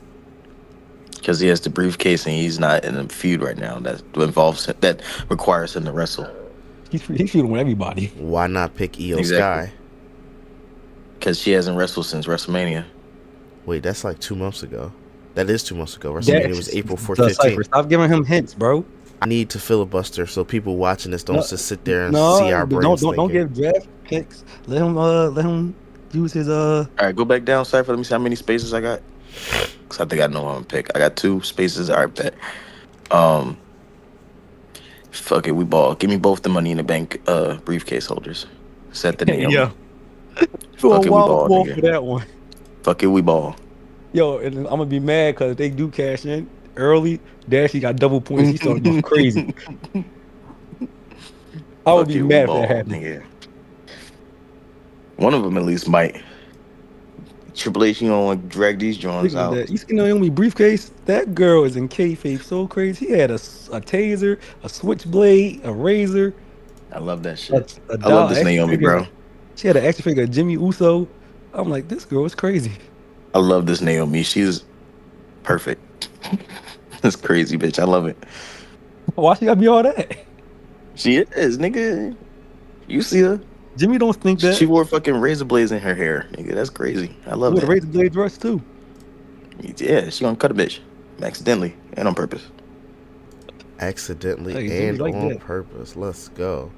Because he has the briefcase and he's not in a feud right now that requires him to wrestle. He's feuding with everybody. Why not pick Io Exactly. Sky? Because she hasn't wrestled since WrestleMania. Wait, that's like 2 months ago. That is 2 months ago. WrestleMania was April D Cypher, 15th. stop giving him hints, bro. I need to filibuster so people watching this don't just sit there and No, see our brains don't give draft picks. Let him use his All right, go back down, Cypher. Let me see how many spaces I got. Because I think I know what I'm gonna pick. I got 2 spaces. All right, bet. Fuck it, we ball. Give me both the Money in the Bank briefcase holders. Set the name. Yeah. Fuck it, we ball, ball nigga. for that one. Fuck it, we ball. Yo, and I'm gonna be mad because if they do cash in early, Dashi got double points. He started off crazy. I would be mad if that happened. Nigga. One of them at least might. Triple H, you don't want to drag these joints out. That, you seen Naomi briefcase? That girl is in kayfabe so crazy. He had a taser, a switchblade, a razor. I love that shit. I love this Naomi, bro. She had an action figure of Jimmy Uso. I'm like, this girl is crazy. I love this Naomi. She's perfect. That's crazy, bitch. I love it. Why she gotta be all that? She is, nigga. You see her? Jimmy don't think that. She wore fucking razor blades in her hair, nigga. That's crazy. I love that. that. A razor blade dress too. Yeah, she gonna cut a bitch accidentally and on purpose. Accidentally and like on that. Purpose. Let's go.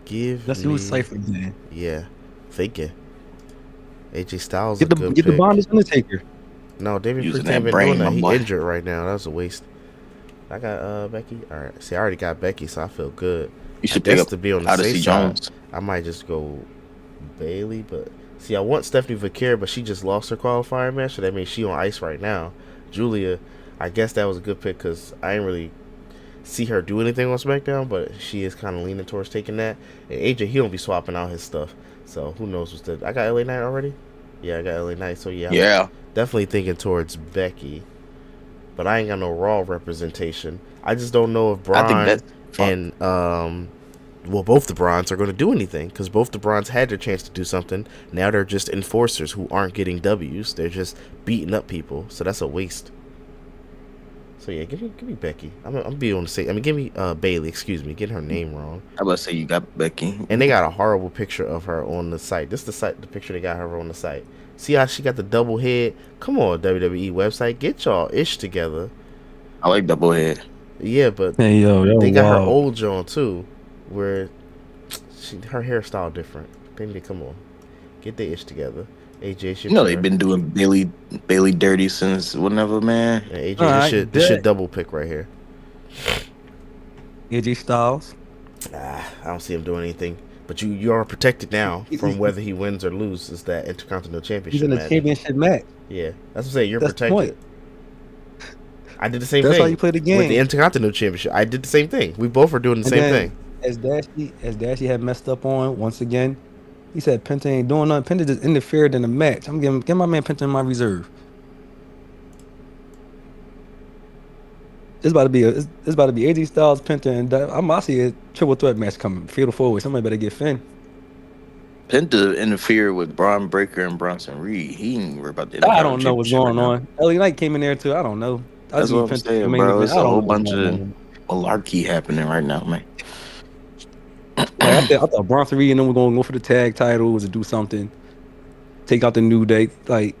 That's who Cypher did. Yeah, thinking. AJ Styles get the bondage Undertaker. No, David Priest ain't been doing that. He injured right now. That was a waste. I got Becky. All right. See, I already got Becky, so I feel good. You should pick up to be on the safe side. I might just go Bailey, but see, I want Stephanie Vaquer, but she just lost her qualifier match, so that means she on ice right now. Julia, I guess that was a good pick because I didn't really see her do anything on SmackDown, but she is kind of leaning towards taking that. And AJ, he don't be swapping out his stuff, so who knows what's the. I got LA Knight already. Yeah, I got LA Knight, so yeah. I'm definitely thinking towards Becky, but I ain't got no Raw representation. I just don't know if Braun and both the Brons are going to do anything because both the Brons had their chance to do something. Now they're just enforcers who aren't getting W's. They're just beating up people, so that's a waste. So yeah, give me Becky. I'm being on the same. I mean, give me Bailey. Excuse me, getting her name wrong. I was about to say you got Becky, and they got a horrible picture of her on the site. This is the picture they got her on the site. See how she got the double head? Come on, WWE website, get y'all ish together. I like double head. Yeah, but they got her old John too, where her hairstyle different. They need to come on, get their ish together. AJ, you know they've been doing Bailey dirty since whenever, man. Yeah, AJ, this should double pick right here. AJ Styles. I don't see him doing anything. But you are protected now from whether he wins or loses that Intercontinental Championship. He's in a championship match. Yeah, that's what I'm saying. You're protected. I did the same thing. That's how you play the game with the Intercontinental Championship. I did the same thing. We both are doing the same thing. As Dashi had messed up on once again, he said Penta ain't doing nothing. Penta just interfered in the match. I'm giving my man Penta in my reserve. It's about to be AJ Styles, Penta, and I see a triple threat match coming. Fatal forward. Somebody better get Finn. Penta interfered with Braun Breaker and Bronson Reed. He ain't worried about that. I don't know what's going on. LA Knight came in there too. I don't know. That's what I'm saying, bro. It's a whole bunch of malarkey happening right now, man. I thought Bronson Reed and then we're gonna go for the tag titles and do something. Take out the New Day. Like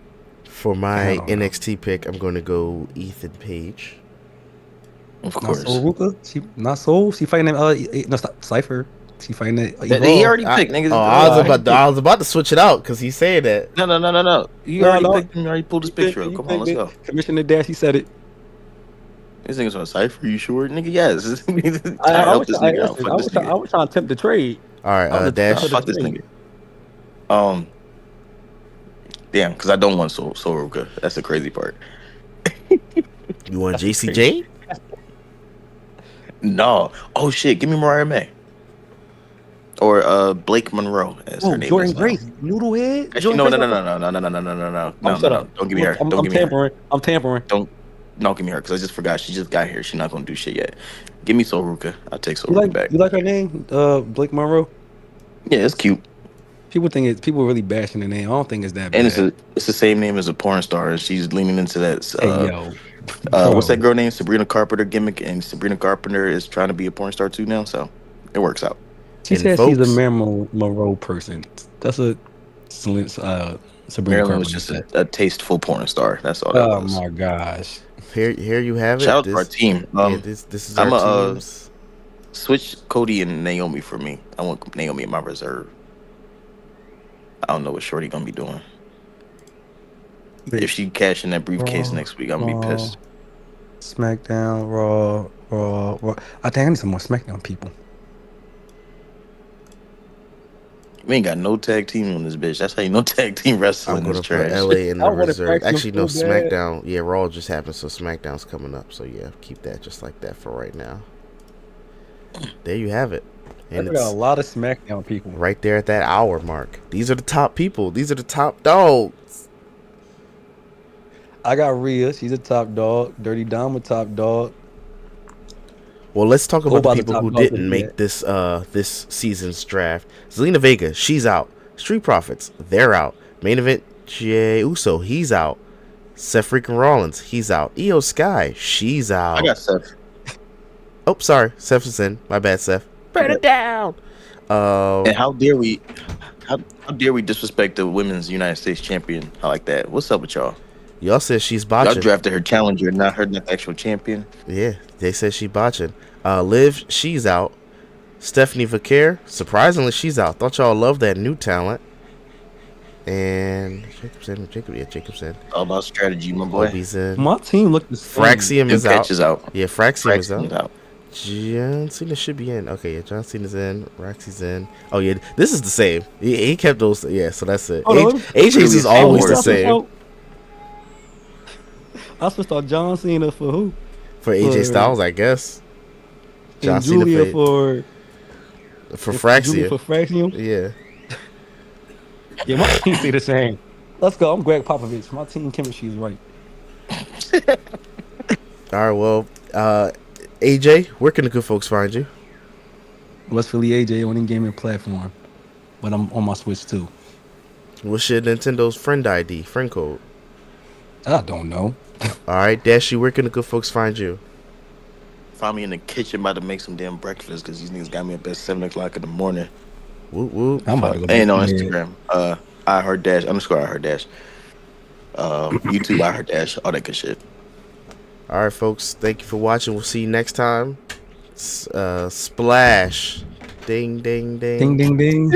for my NXT pick, I'm gonna go Ethan Page. Of course. Not Soul. She fighting Cypher. She fighting that. He already picked niggas. I was about to switch it out because he said that. No. You already picked him. You already pulled his picture up. Come on, let's go. Commissioner Dash, he said it. This nigga's on Cypher. You sure, nigga? Yes. I was trying to tempt the trade. All right, Dash. Fuck this nigga. Damn, because I don't want Soroka. That's the crazy part. You want JCJ? No. Oh shit! Give me Mariah May. Or Blake Monroe, as her name Jordan is. Grace, Noodlehead. Actually, no. Don't give me her. I'm tampering. Don't give me her because I just forgot. She just got here. She's not gonna do shit yet. Give me Soroka. I'll take Soroka back. You like her name, Blake Monroe? Yeah, it's cute. People really bashing the name. I don't think it's that bad. And it's the same name as a porn star. And she's leaning into that What's that Bro. girl named Sabrina Carpenter gimmick? And Sabrina Carpenter is trying to be a porn star too now, so it works out. She And said she's a folks, Marilyn Monroe person. That's what Sabrina Marilyn was Carpenter just said. a tasteful porn star. That's all that Oh was. my gosh. here you have Shout it. out to our team. This is I'm our a teams. switch Cody and Naomi for me. I want Naomi in my reserve. I don't know what Shorty gonna be doing. Wait, If she cash in that briefcase Raw, next week, I'm gonna be Raw, pissed. SmackDown, Raw. I think I need some more SmackDown people. We ain't got no tag team on this bitch. That's how you know tag team I'm wrestling is gonna put trash. LA in I the wanted reserve. Braxton Actually, no, so bad. SmackDown. Yeah, Raw just happened, so SmackDown's coming up. So yeah, keep that just like that for right now. There you have it, I and got a it's lot of SmackDown people. right there at that hour mark. These are the top people. These are the top dogs. I got Rhea. She's a top dog. Dirty Dom a top dog. Well, let's talk about the Koba's a people top who dog. didn't make this season's draft. Zelina Vega, she's out. Street Profits, they're out. Main event, Jey Uso, he's out. Seth freaking Rollins, he's out. Io Sky, she's I out. got Seth. Oh, sorry, Seth is in. My bad, Seth. Burn it down. And how dare we? How dare we disrespect the women's United States champion? I like that. What's up with y'all? Y'all said she's Y'all botching. drafted her challenger, not the actual champion. Yeah, they said she botching. Liv, she's out. Stephanie Vaquer, surprisingly, she's out. Thought y'all loved that new talent. And Jacobson. All about strategy, my boy. Obi's in. My team looked the same. Fraxium is out. Is out. Yeah, Fraxium is Braxton out. John Cena should be in. Okay, yeah, John Cena's in. Roxy's in. Oh yeah, this is the same. He kept those. Yeah, so that's it. Hold on. AJ's is always the I same. switched out John Cena for who? For AJ Styles, I guess. John And Cena Julia for Julia Fraxium. for Fraxium. Yeah. Yeah, my team stay the same. Let's go. I'm Greg Popovich. My team chemistry is right. All right. Well, AJ, where can the good folks find you? West Philly AJ on in-gaming platform, but I'm on my Switch too. What's your Nintendo's friend ID, friend code? I don't know. All right, Dashi, where can the good folks find you? Find me in the kitchen about to make some damn breakfast because these niggas got me up at 7:00 in the morning. Whoop whoop. I'm about to go. And on to bed. Instagram, iHeartDash _iHeartDash. YouTube iHeartDash, all that good shit. All right, folks. Thank you for watching. We'll see you next time. Splash. Ding, ding, ding. Ding ding ding.